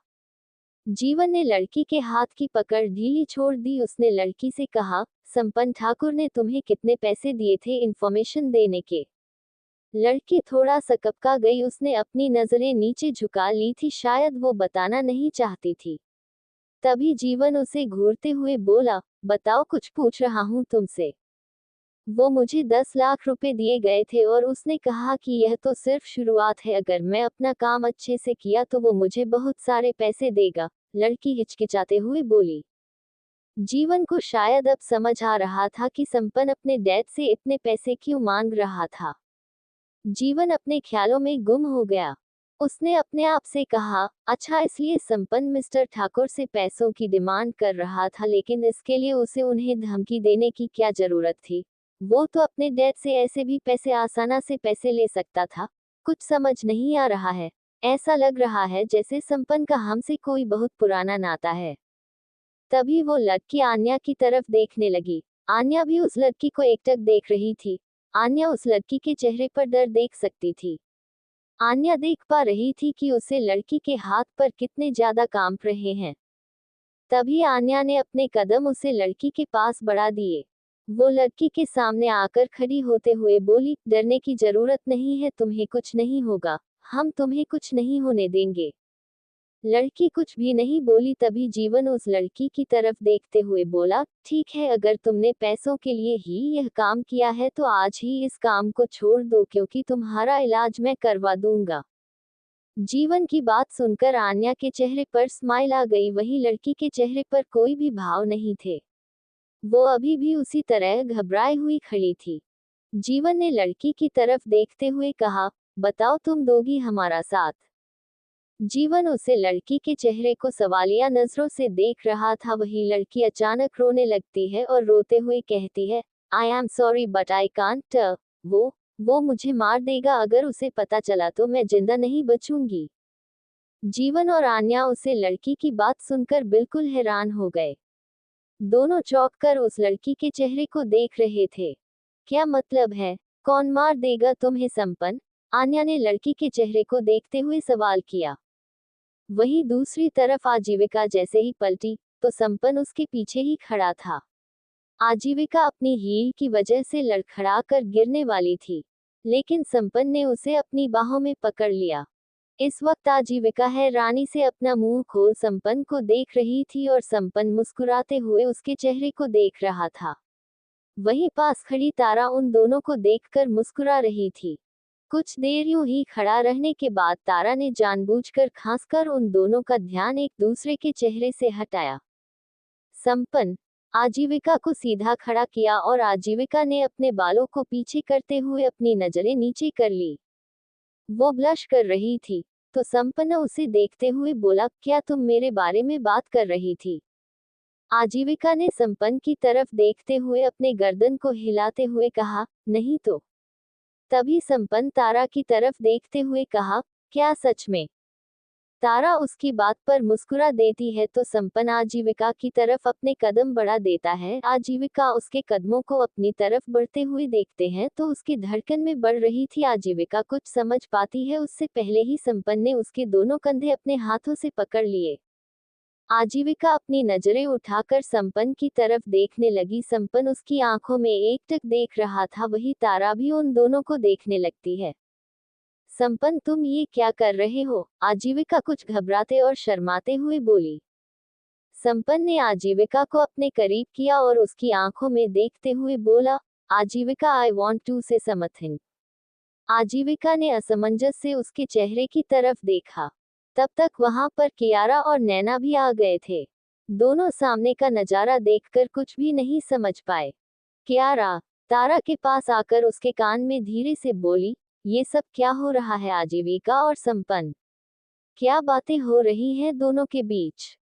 जीवन ने लड़की के हाथ की पकड़ ढीली छोड़ दी। उसने लड़की से कहा, संपन्न ठाकुर ने तुम्हें कितने पैसे दिए थे इंफॉर्मेशन देने के? लड़की थोड़ा सकपका गई। उसने अपनी नजरें नीचे झुका ली थी, शायद वो बताना नहीं चाहती थी। तभी जीवन उसे घूरते हुए बोला, बताओ, कुछ पूछ रहा हूँ तुमसे। वो मुझे 10 लाख रुपए दिए गए थे और उसने कहा कि यह तो सिर्फ शुरुआत है, अगर मैं अपना काम अच्छे से किया तो वो मुझे बहुत सारे पैसे देगा। लड़की हिचकिचाते हुए बोली। जीवन को शायद अब समझ आ रहा था कि संपन्न अपने डैड से इतने पैसे क्यों मांग रहा था। जीवन अपने ख्यालों में गुम हो गया। उसने अपने आप से कहा, अच्छा, इसलिए संपन्न मिस्टर ठाकुर से पैसों की डिमांड कर रहा था, लेकिन इसके लिए उसे उन्हें धमकी देने की क्या जरूरत थी? वो तो अपने डैड से ऐसे भी आसाना से पैसे ले सकता था। कुछ समझ नहीं आ रहा है। ऐसा लग रहा है जैसे संपन्न का हमसे कोई बहुत पुराना नाता है। तभी वो लड़की आन्या की तरफ देखने लगी। आन्या भी उस लड़की को एकटक देख रही थी। आन्या उस लड़की के चेहरे पर डर देख सकती थी। आन्या देख पा रही थी कि उसे लड़की के हाथ पर कितने ज्यादा कांप रहे हैं। तभी आन्या ने अपने कदम उसे लड़की के पास बढ़ा दिए। वो लड़की के सामने आकर खड़ी होते हुए बोली, डरने की जरूरत नहीं है, तुम्हें कुछ नहीं होगा, हम तुम्हें कुछ नहीं होने देंगे। लड़की कुछ भी नहीं बोली। तभी जीवन उस लड़की की तरफ देखते हुए बोला, ठीक है, अगर तुमने पैसों के लिए ही यह काम किया है तो आज ही इस काम को छोड़ दो, क्योंकि तुम्हारा इलाज मैं करवा दूंगा। जीवन की बात सुनकर आन्या के चेहरे पर स्माइल आ गई। वहीं लड़की के चेहरे पर कोई भी भाव नहीं थे। वो अभी भी उसी तरह घबराई हुई खड़ी थी। जीवन ने लड़की की तरफ देखते हुए कहा, बताओ, तुम दोगी हमारा साथ? जीवन उसे लड़की के चेहरे को सवालिया नजरों से देख रहा था। वही लड़की अचानक रोने लगती है और रोते हुए कहती है, I am sorry but I can't. वो मुझे मार देगा, अगर उसे पता चला तो मैं जिंदा नहीं बचूंगी। जीवन और आन्या उसे लड़की की बात सुनकर बिल्कुल हैरान हो गए। दोनों चौंक कर उस लड़की के चेहरे को देख रहे थे। क्या मतलब है? कौन मार देगा तुम्हें संपन्न? आन्या ने लड़की के चेहरे को देखते हुए सवाल किया। वहीं दूसरी तरफ आजीविका जैसे ही पलटी तो संपन्न उसके पीछे ही खड़ा था। आजीविका अपनी हील की वजह से लड़खड़ा कर गिरने वाली थी, लेकिन संपन्न ने उसे अपनी बाहों में पकड़ लिया। इस वक्त आजीविका है रानी से अपना मुंह खोल संपन्न को देख रही थी और संपन्न मुस्कुराते हुए उसके चेहरे को देख रहा था। वहीं पास खड़ी तारा उन दोनों को देखकर मुस्कुरा रही थी। कुछ देर यूं ही खड़ा रहने के बाद तारा ने जानबूझकर खांसकर उन दोनों का ध्यान एक दूसरे के चेहरे से हटाया। संपन्न आजीविका को सीधा खड़ा किया और आजीविका ने अपने बालों को पीछे करते हुए अपनी नजरें नीचे कर ली। वो ब्लश कर रही थी, तो संपन्न उसे देखते हुए बोला, क्या तुम मेरे बारे में बात कर रही थी? आजीविका ने संपन्न की तरफ देखते हुए अपने गर्दन को हिलाते हुए कहा, नहीं तो। तभी संपन्न तारा की तरफ देखते हुए कहा, क्या सच में? तारा उसकी बात पर मुस्कुरा देती है तो संपन्न आजीविका की तरफ अपने कदम बढ़ा देता है। आजीविका उसके कदमों को अपनी तरफ बढ़ते हुए देखते हैं तो उसकी धड़कन में बढ़ रही थी। आजीविका कुछ समझ पाती है उससे पहले ही संपन्न ने उसके दोनों कंधे अपने हाथों से पकड़ लिए। आजीविका अपनी नजरें उठाकर संपन्न की तरफ देखने लगी। संपन्न उसकी आंखों में एकटक देख रहा था, वही तारा भी उन दोनों को देखने लगती है। संपन्न, तुम ये क्या कर रहे हो? आजीविका कुछ घबराते और शर्माते हुए बोली। संपन्न ने आजीविका को अपने करीब किया और उसकी आंखों में देखते हुए बोला, Aajeevika, I want to say something. Aajeevika ने असमंजस से उसके चेहरे की तरफ देखा। तब तक वहां पर कियारा और नैना भी आ गए थे। दोनों सामने का नजारा देखकर कुछ भी नहीं समझ पाए। कियारा तारा के पास आकर उसके कान में धीरे से बोली, ये सब क्या हो रहा है आजीविका और संपन्न? क्या बातें हो रही हैं दोनों के बीच?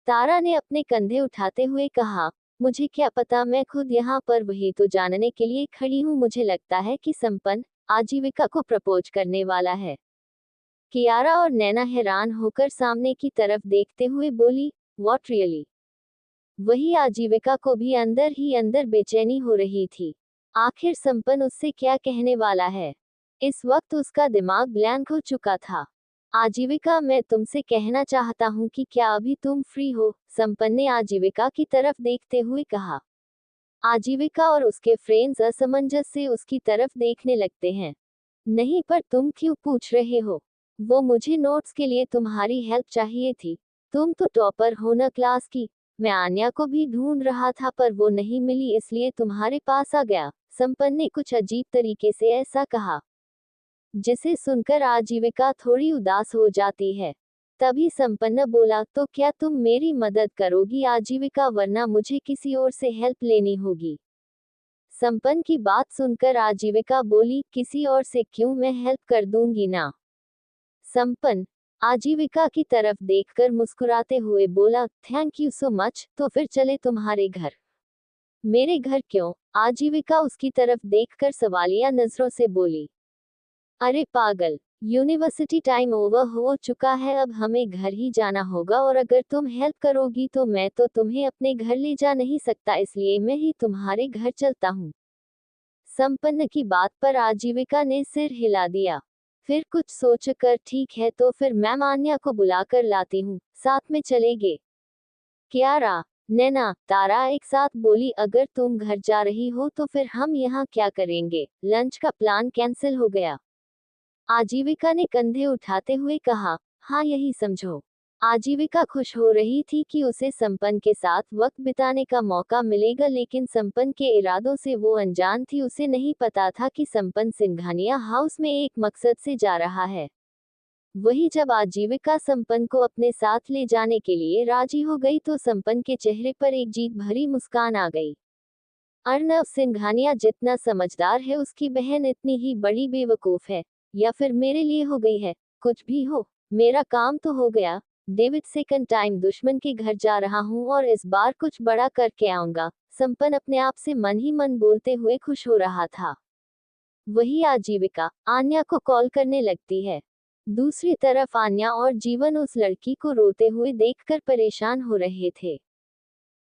तारा ने अपने कंधे उठाते हुए कहा, मुझे क्या पता, मैं खुद यहाँ पर वही तो जानने के लिए खड़ी हूँ। मुझे लगता है कि संपन्न आजीविका को प्रपोज करने वाला है। कियारा और नैना हैरान होकर सामने की तरफ देखते हुए बोली, व्हाट रियली? वही आजीविका को भी अंदर ही अंदर बेचैनी हो रही थी। आखिर संपन्न उससे क्या कहने वाला है? इस वक्त उसका दिमाग ब्लैंक हो चुका था। आजीविका, मैं तुमसे कहना चाहता हूँ कि क्या अभी तुम फ्री हो? संपन्न ने आजीविका की तरफ देखते हुए कहा। आजीविका और उसके फ्रेंड्स असमंजस से उसकी तरफ देखने लगते हैं। नहीं, पर तुम क्यों पूछ रहे हो? वो मुझे नोट्स के लिए तुम्हारी हेल्प चाहिए थी। तुम तो टॉपर हो ना क्लास की। मैं आन्या को भी ढूंढ रहा था पर वो नहीं मिली, इसलिए तुम्हारे पास आ गया। संपन्न ने कुछ अजीब तरीके से ऐसा कहा जिसे सुनकर आजीविका थोड़ी उदास हो जाती है। तभी संपन्न बोला, तो क्या तुम मेरी मदद करोगी आजीविका, वरना मुझे किसी और से हेल्प लेनी होगी। संपन्न की बात सुनकर आजीविका बोली, किसी और से क्यों, मैं हेल्प कर दूंगी ना। संपन्न आजीविका की तरफ देखकर मुस्कुराते हुए बोला, थैंक यू सो मच, तो फिर चले तुम्हारे घर। मेरे घर क्यों? आजीविका उसकी तरफ देखकर सवालिया नजरों से बोली। अरे पागल, यूनिवर्सिटी टाइम ओवर हो चुका है, अब हमें घर ही जाना होगा, और अगर तुम हेल्प करोगी तो मैं तो तुम्हें अपने घर ले जा नहीं सकता, इसलिए मैं ही तुम्हारे घर चलता हूँ। संपन्न की बात पर आजीविका ने सिर हिला दिया। फिर कुछ सोचकर, ठीक है, तो फिर मैं आन्या को बुलाकर लाती हूँ, साथ में चलेंगे। कियारा, नैना, तारा एक साथ बोली, अगर तुम घर जा रही हो तो फिर हम यहाँ क्या करेंगे? लंच का प्लान कैंसिल हो गया। आजीविका ने कंधे उठाते हुए कहा, हाँ यही समझो। आजीविका खुश हो रही थी कि उसे संपन्न के साथ वक्त बिताने का मौका मिलेगा, लेकिन संपन्न के इरादों से वो अनजान थी। उसे नहीं पता था कि संपन्न सिंघानिया हाउस में एक मकसद से जा रहा है। वही जब आजीविका संपन्न को अपने साथ ले जाने के लिए राजी हो गई तो संपन्न के चेहरे पर एक जीत भरी मुस्कान आ गई। अर्नव सिंघानिया जितना समझदार है, उसकी बहन इतनी ही बड़ी बेवकूफ है, या फिर मेरे लिए हो गई है। कुछ भी हो, मेरा काम तो हो गया। डेविड, सेकंड टाइम दुश्मन के घर जा रहा हूँ और इस बार कुछ बड़ा करके आऊंगा। संपन्न अपने आप से मन ही मन बोलते हुए खुश हो रहा था। वही आजीविका आन्या को कॉल करने लगती है। दूसरी तरफ आन्या और जीवन उस लड़की को रोते हुए देखकर परेशान हो रहे थे।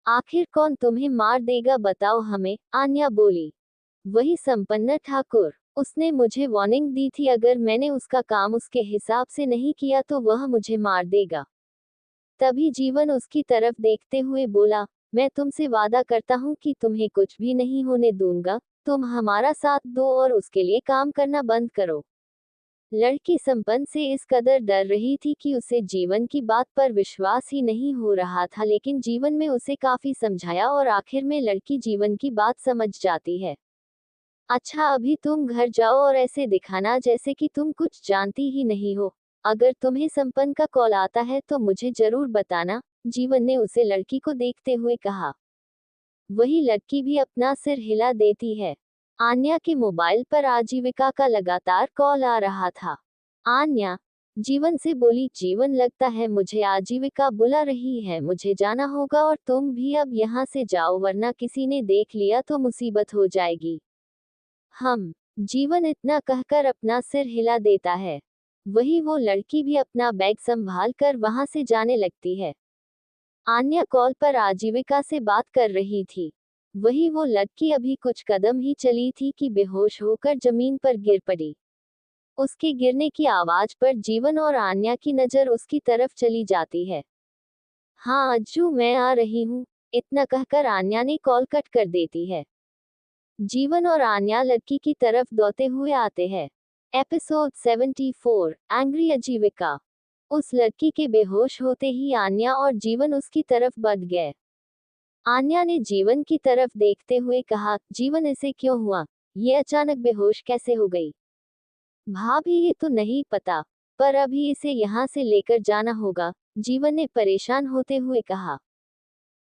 आखिर कौन तुम्हें मार देगा, बताओ हमें, आन्या बोली। वही संपन्न ठाकुर। उसने मुझे वार्निंग दी थी, अगर मैंने उसका काम उसके हिसाब से नहीं किया तो वह मुझे मार देगा। तभी जीवन उसकी तरफ देखते हुए बोला, मैं तुमसे वादा करता हूँ कि तुम्हें कुछ भी नहीं होने दूंगा। तुम हमारा साथ दो और उसके लिए काम करना बंद करो। लड़की संपन्न से इस कदर डर रही थी कि उसे जीवन की बात पर विश्वास ही नहीं हो रहा था, लेकिन जीवन में उसे काफी समझाया और आखिर में लड़की जीवन की बात समझ जाती है। अच्छा, अभी तुम घर जाओ और ऐसे दिखाना जैसे कि तुम कुछ जानती ही नहीं हो। अगर तुम्हें संपन्न का कॉल आता है तो मुझे जरूर बताना, जीवन ने उसे लड़की को देखते हुए कहा। वही लड़की भी अपना सिर हिला देती है। आन्या के मोबाइल पर आजीविका का लगातार कॉल आ रहा था। आन्या जीवन से बोली, जीवन, लगता है मुझे आजीविका बुला रही है, मुझे जाना होगा और तुम भी अब यहाँ से जाओ, वरना किसी ने देख लिया तो मुसीबत हो जाएगी। हम जीवन इतना कहकर अपना सिर हिला देता है। वही वो लड़की भी अपना बैग संभाल कर वहां से जाने लगती है। आन्या कॉल पर आजीविका से बात कर रही थी। वही वो लड़की अभी कुछ कदम ही चली थी कि बेहोश होकर जमीन पर गिर पड़ी। उसके गिरने की आवाज पर जीवन और आन्या की नजर उसकी तरफ चली जाती है। हाँ अज्जू, मैं आ रही हूँ, इतना कहकर आन्या ने कॉल कट कर देती है। जीवन और आन्या लड़की की तरफ दौड़ते हुए आते हैं। एपिसोड 74, एंग्री आजीविका। उस लड़की के बेहोश होते ही आन्या और जीवन उसकी तरफ बढ़ गए। आन्या ने जीवन की तरफ देखते हुए कहा, जीवन, इसे क्यों हुआ? ये अचानक बेहोश कैसे हो गई? भाभी, ये तो नहीं पता, पर अभी इसे यहाँ से लेकर जाना होगा, जीवन ने परेशान होते हुए कहा।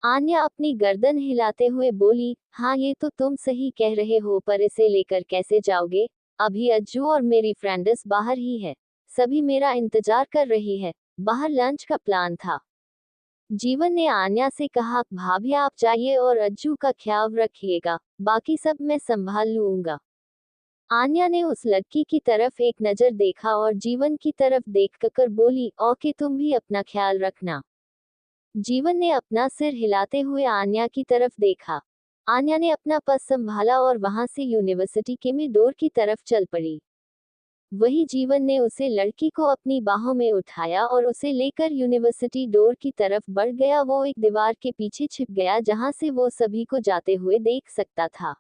आन्या अपनी गर्दन हिलाते हुए बोली, हाँ ये तो तुम सही कह रहे हो, पर इसे लेकर कैसे जाओगे? अभी अज्जू और मेरी फ्रेंड्स बाहर ही है, सभी मेरा इंतजार कर रही है। बाहर लंच का प्लान था। जीवन ने आन्या से कहा, भाभी आप जाइए और अज्जू का ख्याल रखिएगा, बाकी सब मैं संभाल लूंगा। आन्या ने उस लड़की की तरफ एक नजर देखा और जीवन की तरफ देखकर बोली, ओके तुम भी अपना ख्याल रखना। जीवन ने अपना सिर हिलाते हुए आन्या की तरफ देखा। आन्या ने अपना पर्स संभाला और वहां से यूनिवर्सिटी के में डोर की तरफ चल पड़ी। वही जीवन ने उसे लड़की को अपनी बाहों में उठाया और उसे लेकर यूनिवर्सिटी डोर की तरफ बढ़ गया। वो एक दीवार के पीछे छिप गया जहां से वो सभी को जाते हुए देख सकता था।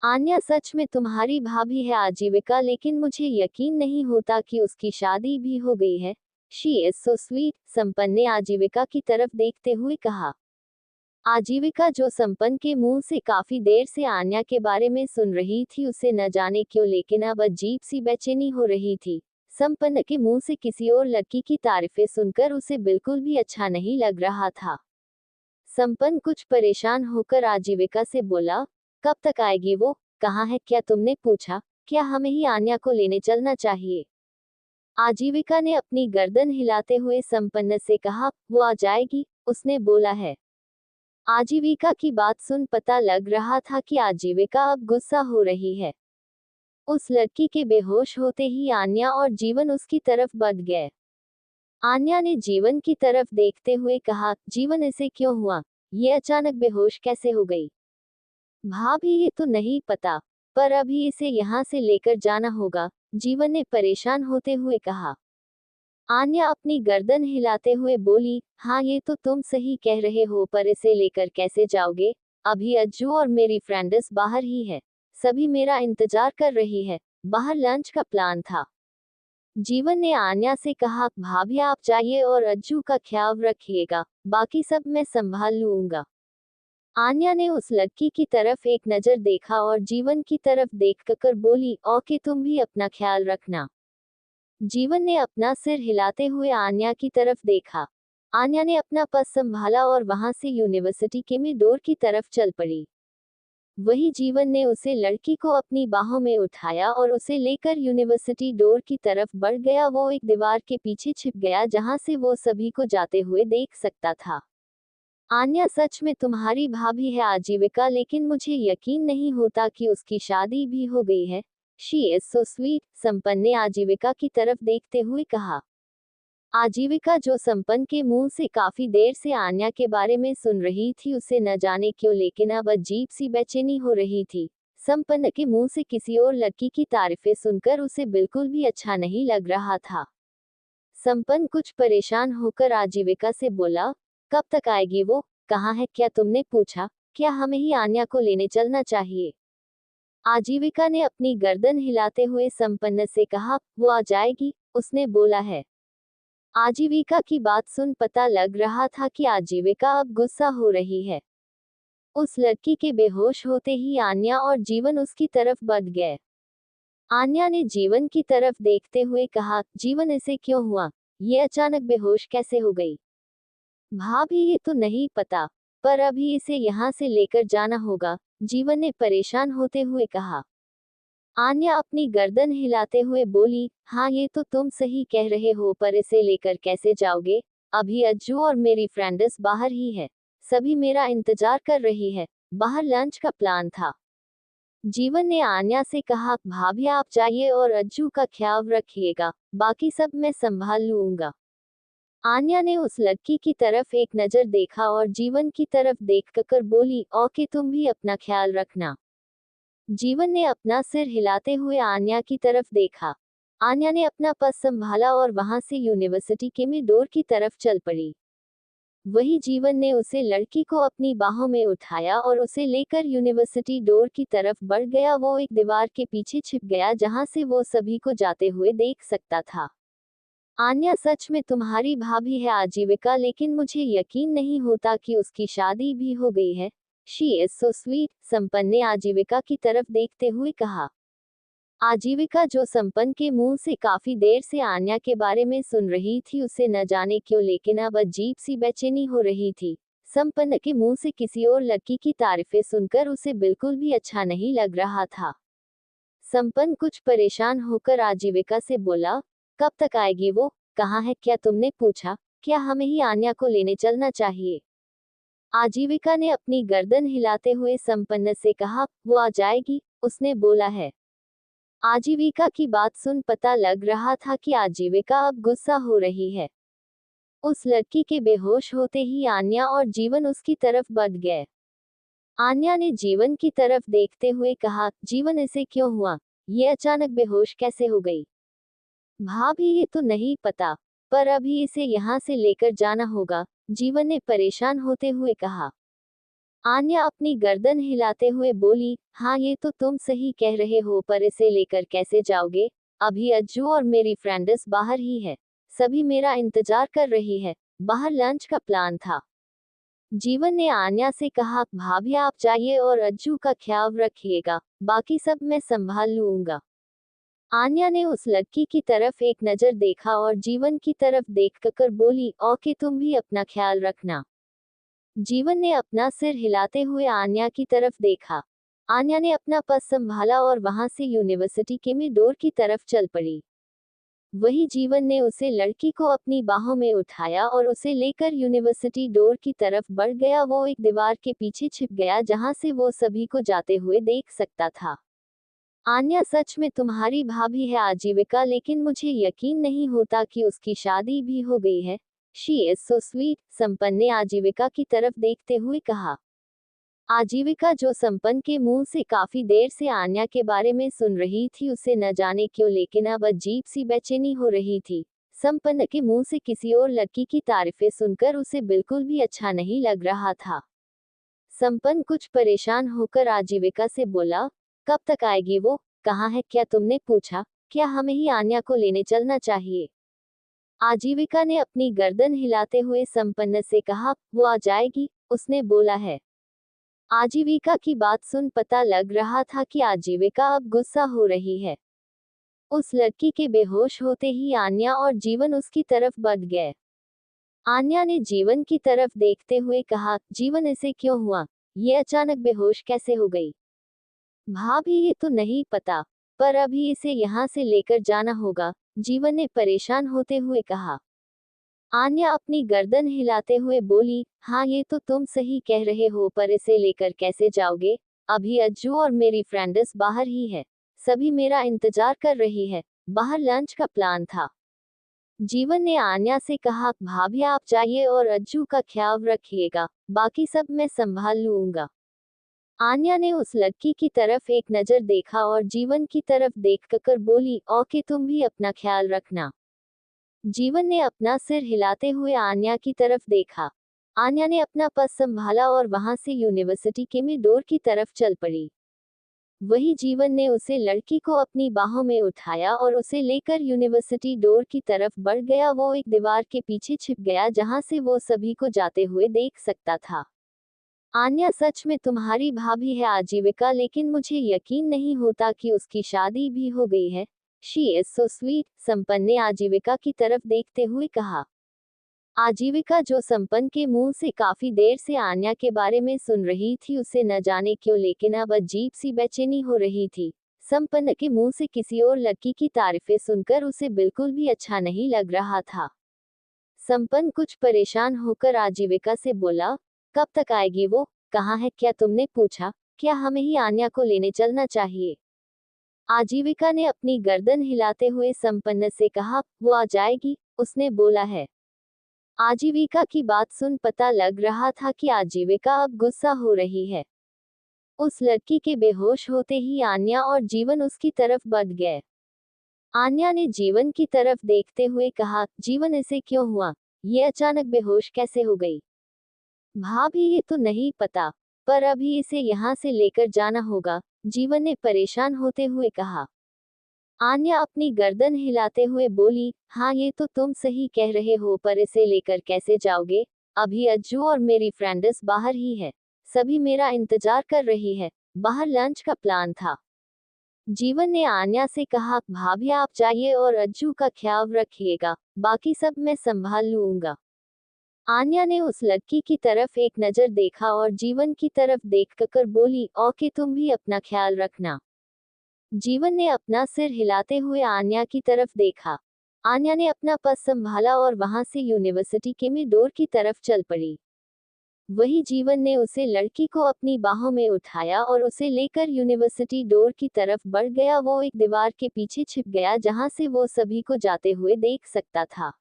आन्या सच में तुम्हारी भाभी है आजीविका, लेकिन मुझे यकीन नहीं होता कि उसकी शादी भी हो गई है। शी इज सो स्वीट, संपन्न ने आजीविका की तरफ देखते हुए कहा। आजीविका जो संपन्न के मुंह से काफी देर से आन्या के बारे में सुन रही थी, उसे न जाने क्यों लेकिन अब अजीब सी बेचैनी हो रही थी। संपन्न के मुंह से किसी और लड़की की तारीफें सुनकर उसे बिल्कुल भी अच्छा नहीं लग रहा था। संपन्न कुछ परेशान होकर आजीविका से बोला, कब तक आएगी वो? कहाँ है? क्या तुमने पूछा? क्या हमें ही आन्या को लेने चलना चाहिए? आजीविका ने अपनी गर्दन हिलाते हुए संपन्न से कहा, वो आ जाएगी, उसने बोला है। आजीविका की बात सुन पता लग रहा था कि आजीविका अब गुस्सा हो रही है। उस लड़की के बेहोश होते ही आन्या और जीवन उसकी तरफ बढ़ गए। आन्या ने जीवन की तरफ देखते हुए कहा, जीवन इसे क्यों हुआ? ये अचानक बेहोश कैसे हो गई? भाभी ये तो नहीं पता, पर अभी इसे यहाँ से लेकर जाना होगा, जीवन ने परेशान होते हुए कहा। आन्या अपनी गर्दन हिलाते हुए बोली, हाँ ये तो तुम सही कह रहे हो, पर इसे लेकर कैसे जाओगे? अभी अज्जू और मेरी फ्रेंड्स बाहर ही है, सभी मेरा इंतजार कर रही है, बाहर लंच का प्लान था। जीवन ने आन्या से कहा, भाभी आप जाइए और अज्जू का ख्याल रखिएगा, बाकी सब मैं संभाल लूंगा। आन्या ने उस लड़की की तरफ एक नजर देखा और जीवन की तरफ देखकर बोली, ओके तुम भी अपना ख्याल रखना। जीवन ने अपना सिर हिलाते हुए आन्या की तरफ देखा। आन्या ने अपना पर्स संभाला और वहां से यूनिवर्सिटी के में डोर की तरफ चल पड़ी। वही जीवन ने उसे लड़की को अपनी बाहों में उठाया और उसे लेकर यूनिवर्सिटी डोर की तरफ बढ़ गया। वो एक दीवार के पीछे छिप गया जहां से वो सभी को जाते हुए देख सकता था। आन्या सच में तुम्हारी भाभी है आजीविका, लेकिन मुझे यकीन नहीं होता कि उसकी शादी भी हो गई है। शी इज सो स्वीट, संपन्न ने आजीविका की तरफ देखते हुए कहा। आजीविका जो संपन्न के मुंह से काफी देर से आन्या के बारे में सुन रही थी, उसे न जाने क्यों लेकिन अब अजीब सी बेचैनी हो रही थी। संपन्न के मुंह से किसी और लड़की की तारीफें सुनकर उसे बिल्कुल भी अच्छा नहीं लग रहा था। संपन्न कुछ परेशान होकर आजीविका से बोला, कब तक आएगी वो? कहाँ है? क्या तुमने पूछा? क्या हमें ही आन्या को लेने चलना चाहिए? आजीविका ने अपनी गर्दन हिलाते हुए संपन्न से कहा, वो आ जाएगी, उसने बोला है। आजीविका की बात सुन पता लग रहा था कि आजीविका अब गुस्सा हो रही है। उस लड़की के बेहोश होते ही आन्या और जीवन उसकी तरफ बढ़ गए। आन्या ने जीवन की तरफ देखते हुए कहा, जीवन इसे क्यों हुआ? ये अचानक बेहोश कैसे हो गई? भाभी ये तो नहीं पता, पर अभी इसे यहाँ से लेकर जाना होगा, जीवन ने परेशान होते हुए कहा। आन्या अपनी गर्दन हिलाते हुए बोली, हाँ ये तो तुम सही कह रहे हो, पर इसे लेकर कैसे जाओगे? अभी अज्जू और मेरी फ्रेंड्स बाहर ही है, सभी मेरा इंतजार कर रही है, बाहर लंच का प्लान था। जीवन ने आन्या से कहा, भाभी आप जाइए और अज्जू का ख्याल रखिएगा, बाकी सब मैं संभाल लूंगा। आन्या ने उस लड़की की तरफ एक नजर देखा और जीवन की तरफ देखकर बोली, ओके तुम भी अपना ख्याल रखना। जीवन ने अपना सिर हिलाते हुए आन्या की तरफ देखा। आन्या ने अपना पर्स संभाला और वहां से यूनिवर्सिटी के में डोर की तरफ चल पड़ी। वही जीवन ने उसे लड़की को अपनी बाहों में उठाया और उसे लेकर यूनिवर्सिटी डोर की तरफ बढ़ गया। वो एक दीवार के पीछे छिप गया जहां से वो सभी को जाते हुए देख सकता था। आन्या सच में तुम्हारी भाभी है आजीविका, लेकिन मुझे यकीन नहीं होता कि उसकी शादी भी हो गई है। शी इज सो स्वीट, संपन्न ने आजीविका की तरफ देखते हुए कहा। आजीविका जो संपन्न के मुंह से काफी देर से आन्या के बारे में सुन रही थी, उसे न जाने क्यों लेकिन अब अजीब सी बेचैनी हो रही थी। संपन्न के मुंह से किसी और लड़की की तारीफें सुनकर उसे बिल्कुल भी अच्छा नहीं लग रहा था। संपन्न कुछ परेशान होकर आजीविका से बोला, कब तक आएगी वो? कहाँ है? क्या तुमने पूछा? क्या हमें ही आन्या को लेने चलना चाहिए? आजीविका ने अपनी गर्दन हिलाते हुए संपन्न से कहा, वो आ जाएगी, उसने बोला है। आजीविका की बात सुन पता लग रहा था कि आजीविका अब गुस्सा हो रही है। उस लड़की के बेहोश होते ही आन्या और जीवन उसकी तरफ बढ़ गए। आन्या ने जीवन की तरफ देखते हुए कहा, जीवन इसे क्यों हुआ? ये अचानक बेहोश कैसे हो गई? भाभी ये तो नहीं पता, पर अभी इसे यहाँ से लेकर जाना होगा, जीवन ने परेशान होते हुए कहा। आन्या अपनी गर्दन हिलाते हुए बोली, हाँ ये तो तुम सही कह रहे हो, पर इसे लेकर कैसे जाओगे? अभी अज्जू और मेरी फ्रेंड्स बाहर ही है, सभी मेरा इंतजार कर रही है, बाहर लंच का प्लान था। जीवन ने आन्या से कहा, भाभी आप जाइए और अज्जू का ख्याल रखिएगा, बाकी सब मैं संभाल लूंगा। आन्या ने उस लड़की की तरफ एक नजर देखा और जीवन की तरफ देखकर बोली, ओके तुम भी अपना ख्याल रखना। जीवन ने अपना सिर हिलाते हुए आन्या की तरफ देखा। आन्या ने अपना पर्स संभाला और वहां से यूनिवर्सिटी के में डोर की तरफ चल पड़ी। वही जीवन ने उसे लड़की को अपनी बाहों में उठाया और उसे लेकर यूनिवर्सिटी डोर की तरफ बढ़ गया। वो एक दीवार के पीछे छिप गया जहां से वो सभी को जाते हुए देख सकता था। आन्या सच में तुम्हारी भाभी है आजीविका, लेकिन मुझे यकीन नहीं होता कि उसकी शादी भी हो गई है। शी इज सो स्वीट, संपन्न ने आजीविका की तरफ देखते हुए कहा। आजीविका जो संपन्न के मुंह से काफी देर से आन्या के बारे में सुन रही थी, उसे न जाने क्यों लेकिन अब अजीब सी बेचैनी हो रही थी। संपन्न के मुंह से किसी और लड़की की तारीफें सुनकर उसे बिल्कुल भी अच्छा नहीं लग रहा था। संपन्न कुछ परेशान होकर आजीविका से बोला, कब तक आएगी वो? कहाँ है? क्या तुमने पूछा? क्या हमें ही आन्या को लेने चलना चाहिए? आजीविका ने अपनी गर्दन हिलाते हुए संपन्न से कहा, वो आ जाएगी, उसने बोला है। आजीविका की बात सुन पता लग रहा था कि आजीविका अब गुस्सा हो रही है। उस लड़की के बेहोश होते ही आन्या और जीवन उसकी तरफ बढ़ गए। आन्या ने जीवन की तरफ देखते हुए कहा, जीवन इसे क्यों हुआ? ये अचानक बेहोश कैसे हो गई? भाभी ये तो नहीं पता, पर अभी इसे यहाँ से लेकर जाना होगा, जीवन ने परेशान होते हुए कहा। आन्या अपनी गर्दन हिलाते हुए बोली, हाँ ये तो तुम सही कह रहे हो, पर इसे लेकर कैसे जाओगे? अभी अज्जू और मेरी फ्रेंड्स बाहर ही है, सभी मेरा इंतजार कर रही है, बाहर लंच का प्लान था। जीवन ने आन्या से कहा, भाभी आप जाइए और अज्जू का ख्याल रखिएगा, बाकी सब मैं संभाल लूंगा। आन्या ने उस लड़की की तरफ एक नजर देखा और जीवन की तरफ देखकर बोली, ओके तुम भी अपना ख्याल रखना। जीवन ने अपना सिर हिलाते हुए आन्या की तरफ देखा। आन्या ने अपना पर्स संभाला और वहां से यूनिवर्सिटी के में डोर की तरफ चल पड़ी। वही जीवन ने उसे लड़की को अपनी बाहों में उठाया और उसे लेकर यूनिवर्सिटी डोर की तरफ बढ़ गया। वो एक दीवार के पीछे छिप गया जहां से वो सभी को जाते हुए देख सकता था। आन्या सच में तुम्हारी भाभी है आजीविका, लेकिन मुझे यकीन नहीं होता कि उसकी शादी भी हो गई है। शी इज सो स्वीट, संपन्न ने आजीविका की तरफ देखते हुए कहा। आजीविका जो संपन्न के मुंह से काफी देर से आन्या के बारे में सुन रही थी, उसे न जाने क्यों लेकिन अब अजीब सी बेचैनी हो रही थी। संपन्न के मुंह से किसी और लड़की की तारीफें सुनकर उसे बिल्कुल भी अच्छा नहीं लग रहा था। संपन्न कुछ परेशान होकर आजीविका से बोला, कब तक आएगी वो? कहाँ है? क्या तुमने पूछा? क्या हमें ही आन्या को लेने चलना चाहिए? आजीविका ने अपनी गर्दन हिलाते हुए संपन्न से कहा, वो आ जाएगी, उसने बोला है। आजीविका की बात सुन पता लग रहा था कि आजीविका अब गुस्सा हो रही है। उस लड़की के बेहोश होते ही आन्या और जीवन उसकी तरफ बढ़ गए। आन्या ने जीवन की तरफ देखते हुए कहा, जीवन इसे क्यों हुआ? ये अचानक बेहोश कैसे हो गई? भाभी ये तो नहीं पता, पर अभी इसे यहाँ से लेकर जाना होगा, जीवन ने परेशान होते हुए कहा। आन्या अपनी गर्दन हिलाते हुए बोली, हाँ ये तो तुम सही कह रहे हो, पर इसे लेकर कैसे जाओगे? अभी अज्जू और मेरी फ्रेंड्स बाहर ही है, सभी मेरा इंतजार कर रही है, बाहर लंच का प्लान था। जीवन ने आन्या से कहा, भाभी आप जाइए और अज्जू का ख्याल रखिएगा, बाकी सब मैं संभाल लूंगा। आन्या ने उस लड़की की तरफ एक नजर देखा और जीवन की तरफ देखकर बोली, ओके तुम भी अपना ख्याल रखना। जीवन ने अपना सिर हिलाते हुए आन्या की तरफ देखा। आन्या ने अपना पर्स संभाला और वहां से यूनिवर्सिटी के में डोर की तरफ चल पड़ी। वही जीवन ने उसे लड़की को अपनी बाहों में उठाया और उसे लेकर यूनिवर्सिटी डोर की तरफ बढ़ गया। वो एक दीवार के पीछे छिप गया जहां से वो सभी को जाते हुए देख सकता था।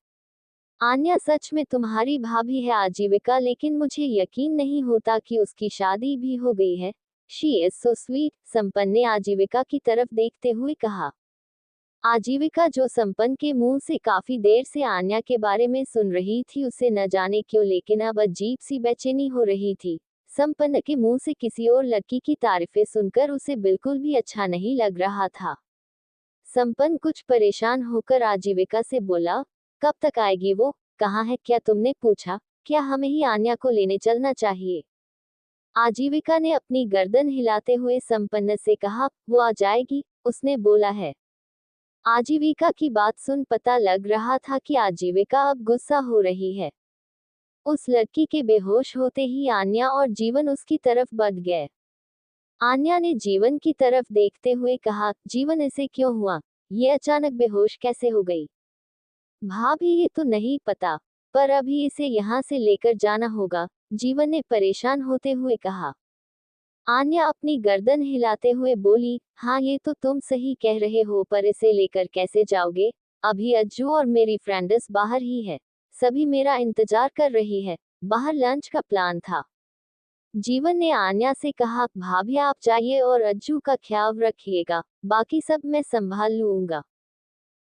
आन्या, सच में तुम्हारी भाभी है आजीविका, लेकिन मुझे यकीन नहीं होता कि उसकी शादी भी हो गई है। शी इज सो स्वीट, संपन्न ने आजीविका की तरफ देखते हुए कहा। आजीविका, जो संपन्न के मुंह से काफी देर से आन्या के बारे में सुन रही थी, उसे न जाने क्यों लेकिन अब अजीब सी बेचैनी हो रही थी। संपन्न के मुंह से किसी और लड़की की तारीफें सुनकर उसे बिल्कुल भी अच्छा नहीं लग रहा था। संपन्न कुछ परेशान होकर आजीविका से बोला, कब तक आएगी वो? कहाँ है? क्या तुमने पूछा? क्या हमें ही आन्या को लेने चलना चाहिए? आजीविका ने अपनी गर्दन हिलाते हुए संपन्न से कहा, वो आ जाएगी, उसने बोला है। आजीविका की बात सुन पता लग रहा था कि आजीविका अब गुस्सा हो रही है। उस लड़की के बेहोश होते ही आन्या और जीवन उसकी तरफ बढ़ गए। आन्या ने जीवन की तरफ देखते हुए कहा, जीवन, इसे क्यों हुआ? ये अचानक बेहोश कैसे हो गई? भाभी, ये तो नहीं पता, पर अभी इसे यहाँ से लेकर जाना होगा, जीवन ने परेशान होते हुए कहा। आन्या अपनी गर्दन हिलाते हुए बोली, हाँ ये तो तुम सही कह रहे हो, पर इसे लेकर कैसे जाओगे? अभी अज्जू और मेरी फ्रेंड्स बाहर ही है, सभी मेरा इंतजार कर रही है, बाहर लंच का प्लान था। जीवन ने आन्या से कहा, भाभी आप जाइए और अज्जू का ख्याल रखिएगा, बाकी सब मैं संभाल लूंगा।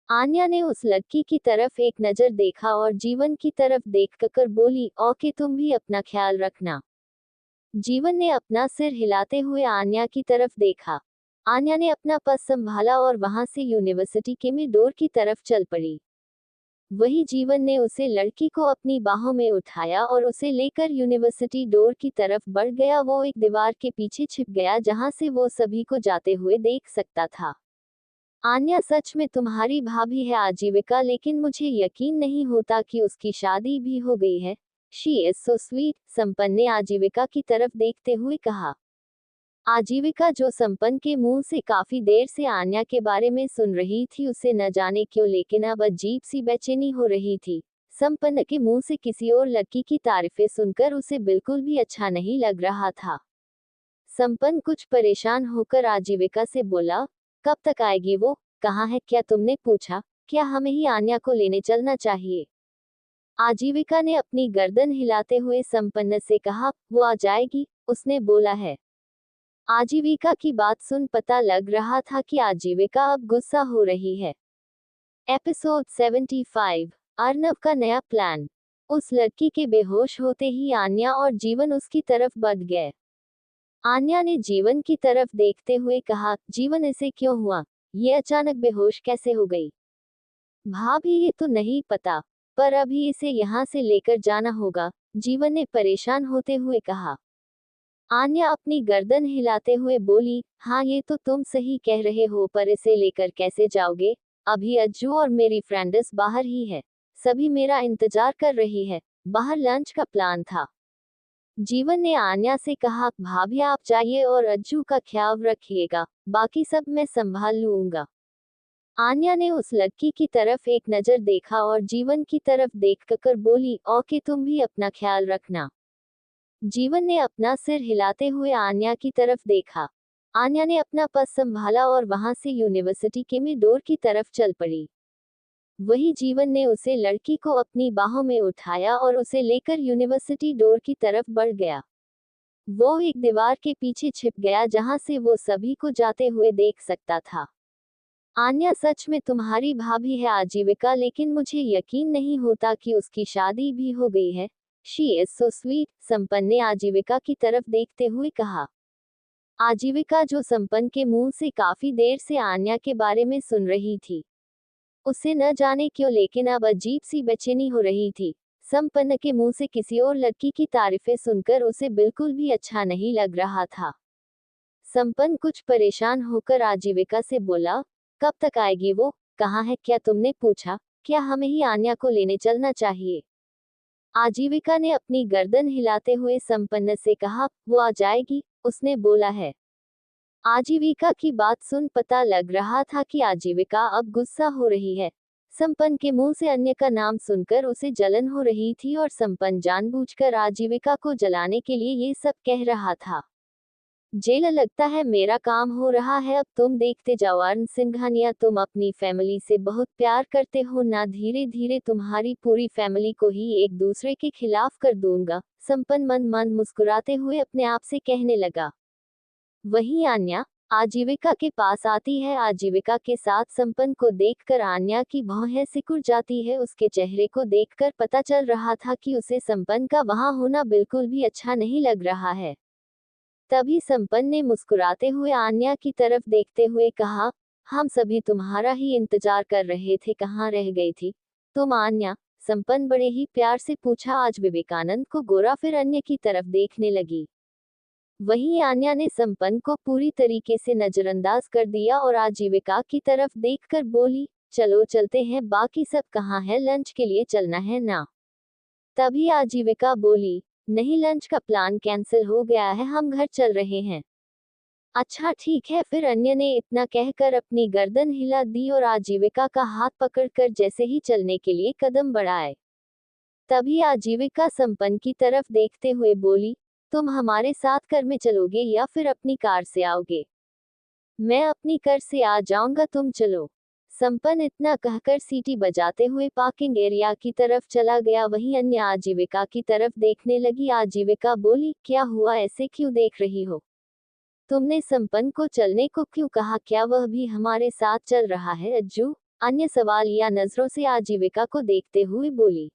आन्या ने उस लड़की की तरफ एक नजर देखा और जीवन की तरफ देखकर बोली, ओके, तुम भी अपना ख्याल रखना। जीवन ने अपना सिर हिलाते हुए आन्या की तरफ देखा। आन्या ने अपना पर्स संभाला और वहां से यूनिवर्सिटी के में डोर की तरफ चल पड़ी। वही जीवन ने उसे लड़की को अपनी बाहों में उठाया और उसे लेकर यूनिवर्सिटी डोर की तरफ बढ़ गया। वो एक दीवार के पीछे छिप गया जहां से वो सभी को जाते हुए देख सकता था। आन्या, सच में तुम्हारी भाभी है आजीविका, लेकिन मुझे यकीन नहीं होता कि उसकी शादी भी हो गई है। शी इज सो स्वीट, संपन्न ने आजीविका की तरफ देखते हुए कहा। आजीविका, जो संपन्न के मुंह से काफी देर से आन्या के बारे में सुन रही थी, उसे न जाने क्यों लेकिन अब अजीब सी बेचैनी हो रही थी। संपन्न के मुंह से किसी और लड़की की तारीफें सुनकर उसे बिल्कुल भी अच्छा नहीं लग रहा था। संपन्न कुछ परेशान होकर आजीविका से बोला, कब तक आएगी वो? कहाँ है? क्या तुमने पूछा? क्या हमें ही आन्या को लेने चलना चाहिए? आजीविका ने अपनी गर्दन हिलाते हुए संपन्न से कहा, वो आ जाएगी, उसने बोला है। आजीविका की बात सुन पता लग रहा था कि आजीविका अब गुस्सा हो रही है। एपिसोड 75, अर्नव का नया प्लान। उस लड़की के बेहोश होते ही आन्या और जीवन उसकी तरफ बढ़ गए। आन्या ने जीवन की तरफ देखते हुए कहा, जीवन, इसे क्यों हुआ? ये अचानक बेहोश कैसे हो गई? भाभी, ये तो नहीं पता, पर अभी इसे यहाँ से लेकर जाना होगा, जीवन ने परेशान होते हुए कहा। आन्या अपनी गर्दन हिलाते हुए बोली, हाँ ये तो तुम सही कह रहे हो, पर इसे लेकर कैसे जाओगे? अभी अज्जू और मेरी फ्रेंड्स बाहर ही है, सभी मेरा इंतजार कर रही है, बाहर लंच का प्लान था। जीवन ने आन्या से कहा, भाभी आप जाइए और अज्जू का ख्याल रखिएगा, बाकी सब मैं संभाल लूंगा। आन्या ने उस लड़की की तरफ एक नजर देखा और जीवन की तरफ देखकर बोली, ओके, तुम भी अपना ख्याल रखना। जीवन ने अपना सिर हिलाते हुए आन्या की तरफ देखा। आन्या ने अपना पर्स संभाला और वहां से यूनिवर्सिटी के में डोर की तरफ चल पड़ी। वही जीवन ने उसे लड़की को अपनी बाहों में उठाया और उसे लेकर यूनिवर्सिटी डोर की तरफ बढ़ गया। वो एक दीवार के पीछे छिप गया जहां से वो सभी को जाते हुए देख सकता था। आन्या, सच में तुम्हारी भाभी है आजीविका, लेकिन मुझे यकीन नहीं होता कि उसकी शादी भी हो गई है। शी इज सो स्वीट, संपन्न ने आजीविका की तरफ देखते हुए कहा। आजीविका, जो संपन्न के मुंह से काफी देर से आन्या के बारे में सुन रही थी, उसे न जाने क्यों लेकिन अब अजीब सी बेचैनी हो रही थी। संपन्न के मुंह से किसी और लड़की की तारीफें सुनकर उसे बिल्कुल भी अच्छा नहीं लग रहा था। संपन्न कुछ परेशान होकर आजीविका से बोला, कब तक आएगी वो? कहाँ है? क्या तुमने पूछा? क्या हमें ही आन्या को लेने चलना चाहिए? आजीविका ने अपनी गर्दन हिलाते हुए संपन्न से कहा, वो आ जाएगी, उसने बोला है। आजीविका की बात सुन पता लग रहा था कि आजीविका अब गुस्सा हो रही है। संपन्न के मुंह से अन्य का नाम सुनकर उसे जलन हो रही थी और संपन्न जानबूझकर आजीविका को जलाने के लिए ये सब कह रहा था। जेल लगता है मेरा काम हो रहा है, अब तुम देखते जाओ अरुण सिंघानिया, तुम अपनी फैमिली से बहुत प्यार करते हो ना, धीरे धीरे तुम्हारी पूरी फैमिली को ही एक दूसरे के खिलाफ कर दूंगा, संपन्न मन मन मुस्कुराते हुए अपने आप से कहने लगा। वहीं आन्या आजीविका के पास आती है। आजीविका के साथ संपन्न को देखकर आन्या की भौहें सिकुड़ जाती है। उसके चेहरे को देखकर पता चल रहा था कि उसे संपन्न का वहां होना बिल्कुल भी अच्छा नहीं लग रहा है। तभी संपन्न ने मुस्कुराते हुए आन्या की तरफ देखते हुए कहा, हम सभी तुम्हारा ही इंतजार कर रहे थे, कहाँ रह गई थी तुम आन्या? संपन्न बड़े ही प्यार से पूछा। आज विवेकानंद को गोरा फिर अन्य की तरफ देखने लगी। वहीं आन्या ने संपन्न को पूरी तरीके से नजरअंदाज कर दिया और आजीविका की तरफ देखकर बोली, चलो चलते हैं, बाकी सब कहाँ है, लंच के लिए चलना है ना? तभी आजीविका बोली, नहीं, लंच का प्लान कैंसिल हो गया है, हम घर चल रहे हैं। अच्छा ठीक है फिर, अन्य ने इतना कहकर अपनी गर्दन हिला दी और आजीविका का हाथ पकड़कर जैसे ही चलने के लिए कदम बढ़ाए, तभी आजीविका संपन्न की तरफ देखते हुए बोली, तुम हमारे साथ कार में चलोगे या फिर अपनी कार से आओगे? मैं अपनी कार से आ जाऊंगा, तुम चलो। संपन्न इतना कहकर सीटी बजाते हुए पार्किंग एरिया की तरफ चला गया। वहीं अन्य आजीविका की तरफ देखने लगी। आजीविका बोली, क्या हुआ, ऐसे क्यों देख रही हो? तुमने संपन्न को चलने को क्यों कहा, क्या वह भी हमारे साथ चल रहा है अज्जू? अन्य सवाल या नजरों से आजीविका को देखते हुए बोली।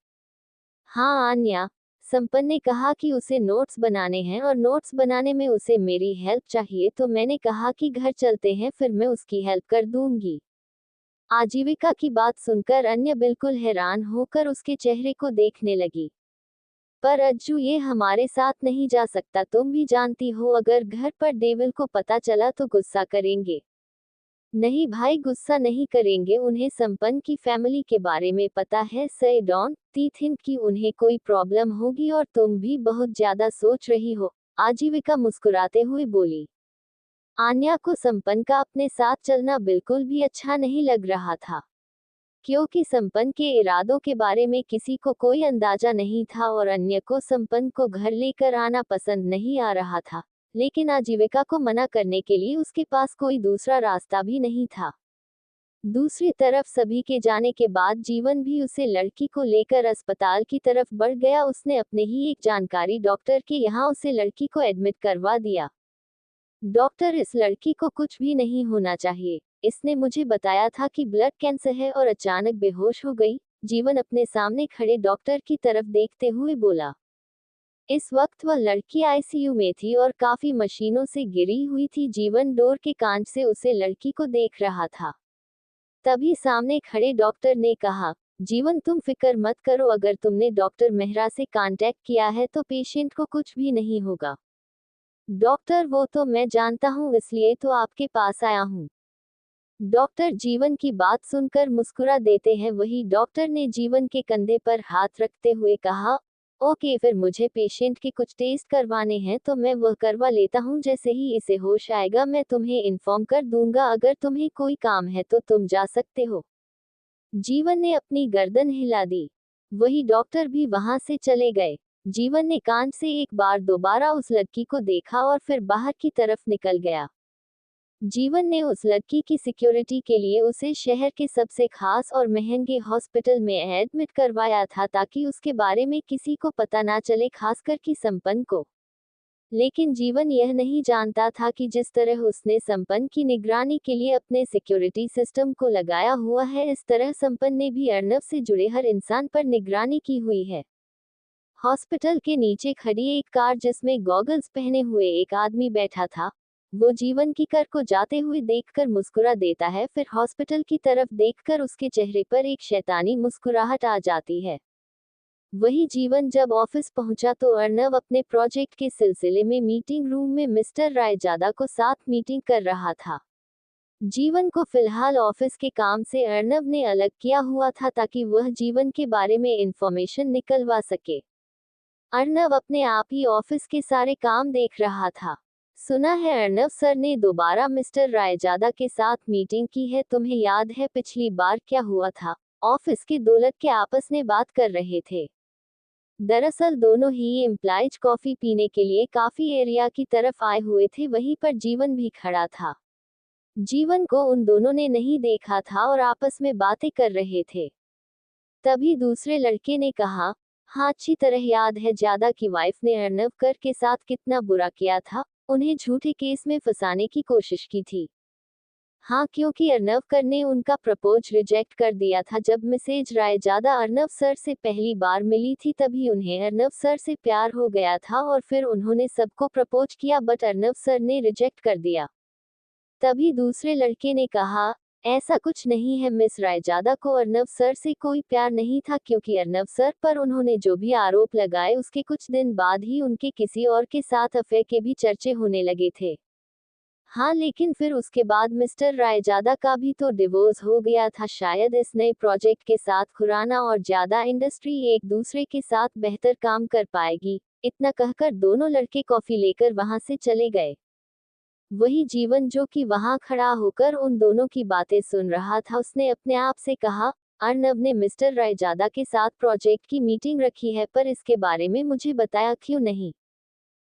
हाँ आन्या, संपन्न ने कहा कि उसे नोट्स बनाने हैं और नोट्स बनाने में उसे मेरी हेल्प चाहिए, तो मैंने कहा कि घर चलते हैं, फिर मैं उसकी हेल्प कर दूंगी। आजीविका की बात सुनकर अन्य बिल्कुल हैरान होकर उसके चेहरे को देखने लगी। पर अज्जू, ये हमारे साथ नहीं जा सकता, तुम भी जानती हो अगर घर पर डेविल को पता चला तो गुस्सा करेंगे। नहीं भाई, गुस्सा नहीं करेंगे, उन्हें संपन्न की फैमिली के बारे में पता है। सई डोंट थिंक कि उन्हें कोई प्रॉब्लम होगी और तुम भी बहुत ज्यादा सोच रही हो, आजीविका मुस्कुराते हुए बोली। आन्या को संपन्न का अपने साथ चलना बिल्कुल भी अच्छा नहीं लग रहा था, क्योंकि संपन्न के इरादों के बारे में किसी को कोई अंदाजा नहीं था और अन्य को संपन्न को घर लेकर आना पसंद नहीं आ रहा था, लेकिन आजीविका को मना करने के लिए उसके पास कोई दूसरा रास्ता भी नहीं था। दूसरी तरफ सभी के जाने के बाद जीवन भी उसे लड़की को लेकर अस्पताल की तरफ बढ़ गया। उसने अपने ही एक जानकारी डॉक्टर के यहाँ उसे लड़की को एडमिट करवा दिया। डॉक्टर, इस लड़की को कुछ भी नहीं होना चाहिए, इसने मुझे बताया था कि ब्लड कैंसर है, और अचानक बेहोश हो गई। जीवन अपने सामने खड़े डॉक्टर की तरफ देखते हुए बोला। इस वक्त वह लड़की आईसीयू में थी और काफी मशीनों से घिरी हुई थी। जीवन डोर के कांच से उसे लड़की को देख रहा था। तभी सामने खड़े डॉक्टर ने कहा, जीवन तुम फिक्र मत करो, अगर तुमने डॉक्टर मेहरा से कांटेक्ट किया है तो पेशेंट को कुछ भी नहीं होगा। डॉक्टर, वो तो मैं जानता हूँ, इसलिए तो आपके पास आया हूँ। डॉक्टर जीवन की बात सुनकर मुस्कुरा देते हैं। वही डॉक्टर ने जीवन के कंधे पर हाथ रखते हुए कहा, ओके, फिर मुझे पेशेंट के कुछ टेस्ट करवाने हैं तो मैं वह करवा लेता हूँ, जैसे ही इसे होश आएगा मैं तुम्हें इन्फॉर्म कर दूंगा, अगर तुम्हें कोई काम है तो तुम जा सकते हो। जीवन ने अपनी गर्दन हिला दी। वही डॉक्टर भी वहां से चले गए। जीवन ने कांच से एक बार दोबारा उस लड़की को देखा और फिर बाहर की तरफ निकल गया। जीवन ने उस लड़की की सिक्योरिटी के लिए उसे शहर के सबसे खास और महंगे हॉस्पिटल में एडमिट करवाया था, ताकि उसके बारे में किसी को पता ना चले, खासकर कि संपन्न को। लेकिन जीवन यह नहीं जानता था कि जिस तरह उसने संपन्न की निगरानी के लिए अपने सिक्योरिटी सिस्टम को लगाया हुआ है, इस तरह संपन्न ने भी अर्नव से जुड़े हर इंसान पर निगरानी की हुई है। हॉस्पिटल के नीचे खड़ी एक कार जिसमें गॉगल्स पहने हुए एक आदमी बैठा था, वो जीवन की कार को जाते हुए देखकर मुस्कुरा देता है, फिर हॉस्पिटल की तरफ देखकर उसके चेहरे पर एक शैतानी मुस्कुराहट आ जाती है। वही जीवन जब ऑफिस पहुंचा तो अर्नव अपने प्रोजेक्ट के सिलसिले में मीटिंग रूम में मिस्टर रायजादा को साथ मीटिंग कर रहा था। जीवन को फिलहाल ऑफिस के काम से अर्नव ने अलग किया हुआ था, ताकि वह जीवन के बारे में इंफॉर्मेशन निकलवा सके। अर्नव अपने आप ही ऑफिस के सारे काम देख रहा था। सुना है अर्नव सर ने दोबारा मिस्टर रायजादा के साथ मीटिंग की है, तुम्हें याद है पिछली बार क्या हुआ था? ऑफिस के दो लड़के आपस में बात कर रहे थे। दरअसल दोनों ही एम्प्लॉयज कॉफी पीने के लिए काफी एरिया की तरफ आए हुए थे, वहीं पर जीवन भी खड़ा था। जीवन को उन दोनों ने नहीं देखा था और आपस में बातें कर रहे थे। तभी दूसरे लड़के ने कहा, हाँ अच्छी तरह याद है ज्यादा की वाइफ ने अर्नव कर के साथ कितना बुरा किया था, उन्हें झूठे केस में फंसाने की कोशिश की थी। हाँ, क्योंकि अर्नव कर ने उनका प्रपोज रिजेक्ट कर दिया था। जब मिसेज रायजादा अर्नव सर से पहली बार मिली थी तभी उन्हें अर्नव सर से प्यार हो गया था और फिर उन्होंने सबको प्रपोज किया, बट अर्नव सर ने रिजेक्ट कर दिया। तभी दूसरे लड़के ने कहा, ऐसा कुछ नहीं है मिस रायजादा को अर्नव सर से कोई प्यार नहीं था, क्योंकि अर्नव सर पर उन्होंने जो भी आरोप लगाए उसके कुछ दिन बाद ही उनके किसी और के साथ अफेयर के भी चर्चे होने लगे थे। हाँ, लेकिन फिर उसके बाद मिस्टर रायजादा का भी तो डिवोर्स हो गया था। शायद इस नए प्रोजेक्ट के साथ खुराना और ज्यादा इंडस्ट्री एक दूसरे के साथ बेहतर काम कर पाएगी। इतना कहकर दोनों लड़के कॉफी लेकर वहां से चले गए। वही जीवन, जो कि वहां खड़ा होकर उन दोनों की बातें सुन रहा था, उसने अपने आप से कहा, अर्नव ने मिस्टर रायजादा के साथ प्रोजेक्ट की मीटिंग रखी है, पर इसके बारे में मुझे बताया क्यों नहीं।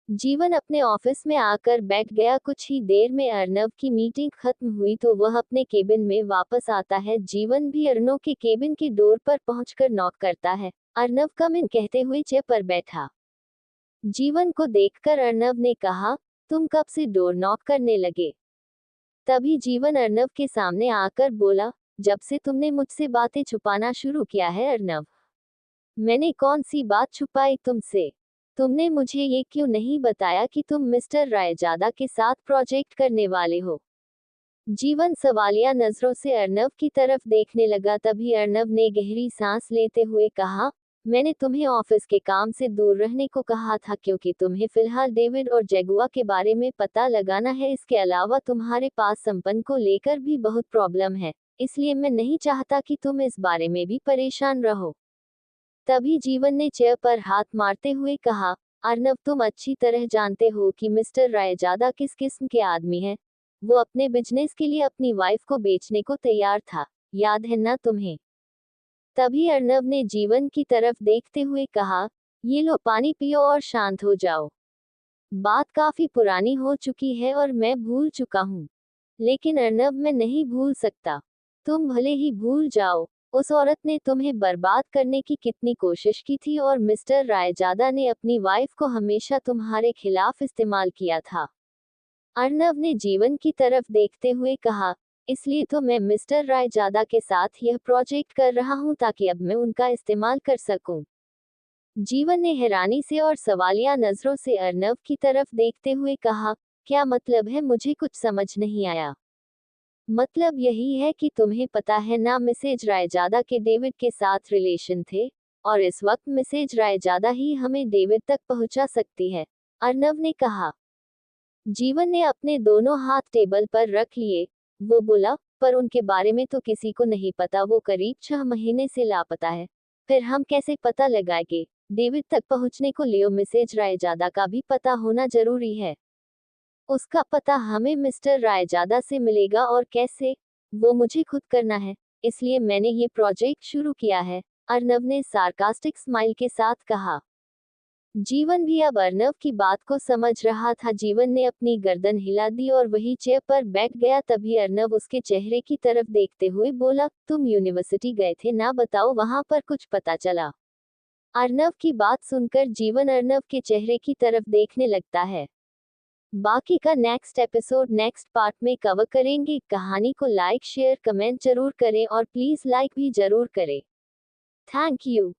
जीवन अपने ऑफिस में आकर बैठ गया। कुछ ही देर में अर्नव की मीटिंग खत्म हुई तो वह अपने केबिन में वापस आता है। जीवन भी अर्नव के केबिन की डोर पर पहुंचकर नॉक करता है। अर्नव कम इन कहते हुए चेयर पर बैठा। जीवन को देखकर अर्नव ने कहा, तुम कब से डोर नॉक करने लगे। तभी जीवन अर्नव के सामने आकर बोला, जब से तुमने मुझसे बातें छुपाना शुरू किया है अर्नव। मैंने कौन सी बात छुपाई तुमसे। तुमने मुझे ये क्यों नहीं बताया कि तुम मिस्टर रायजादा के साथ प्रोजेक्ट करने वाले हो। जीवन सवालिया नजरों से अर्नव की तरफ देखने लगा। तभी अर्नव ने गहरी सांस लेते हुए कहा, मैंने तुम्हें ऑफिस के काम से दूर रहने को कहा था, क्योंकि तुम्हें फिलहाल डेविड और जगुआ के बारे में पता लगाना है। इसके अलावा तुम्हारे पास संपन्न को लेकर भी बहुत प्रॉब्लम है, इसलिए मैं नहीं चाहता कि तुम इस बारे में भी परेशान रहो। तभी जीवन ने चेयर पर हाथ मारते हुए कहा, अर्नव तुम अच्छी तरह जानते हो कि मिस्टर रायजादा किस किस्म के आदमी है। वो अपने बिजनेस के लिए अपनी वाइफ को बेचने को तैयार था, याद है ना तुम्हें। तभी अर्नव ने जीवन की तरफ देखते हुए कहा, ये लो पानी पियो और शांत हो जाओ। बात काफी पुरानी हो चुकी है और मैं भूल चुका हूँ। लेकिन अर्नव, मैं नहीं भूल सकता। तुम भले ही भूल जाओ, उस औरत ने तुम्हें बर्बाद करने की कितनी कोशिश की थी और मिस्टर रायजादा ने अपनी वाइफ को हमेशा तुम्हारे खिलाफ इस्तेमाल किया था। अर्नव ने जीवन की तरफ देखते हुए कहा, इसलिए तो मैं मिस्टर रायजादा के साथ यह प्रोजेक्ट कर रहा हूं, ताकि अब मैं उनका इस्तेमाल कर सकूं। जीवन ने हैरानी से और सवालिया नजरों से अर्नव की तरफ देखते हुए कहा, क्या मतलब है, मुझे कुछ समझ नहीं आया। मतलब यही है कि तुम्हें पता है ना, मिसेज रायजादा के डेविड के साथ रिलेशन थे, और इस वक्त मिसेज रायजादा ही हमें डेविड तक पहुंचा सकती है, अर्नव ने कहा। जीवन ने अपने दोनों हाथ टेबल पर रख लिए। वो बोला, पर उनके बारे में तो किसी को नहीं पता। वो करीब 6 महीने से लापता है। फिर हम कैसे पता लगाएंगे। डेविड तक पहुंचने को लियो मिसेज रायजादा का भी पता होना जरूरी है। उसका पता हमें मिस्टर रायजादा से मिलेगा, और कैसे, वो मुझे खुद करना है। इसलिए मैंने ये प्रोजेक्ट शुरू किया है, अर्नव ने सार्कास्टिक स्माइल के साथ कहा। जीवन भी अब अर्नव की बात को समझ रहा था। जीवन ने अपनी गर्दन हिला दी और वही चेयर पर बैठ गया। तभी अर्नव उसके चेहरे की तरफ देखते हुए बोला, तुम यूनिवर्सिटी गए थे ना, बताओ वहां पर कुछ पता चला। अर्नव की बात सुनकर जीवन अर्नव के चेहरे की तरफ देखने लगता है। बाकी का नेक्स्ट एपिसोड नेक्स्ट पार्ट में कवर करेंगे। कहानी को लाइक शेयर कमेंट जरूर करें और प्लीज लाइक भी जरूर करें। Thank you.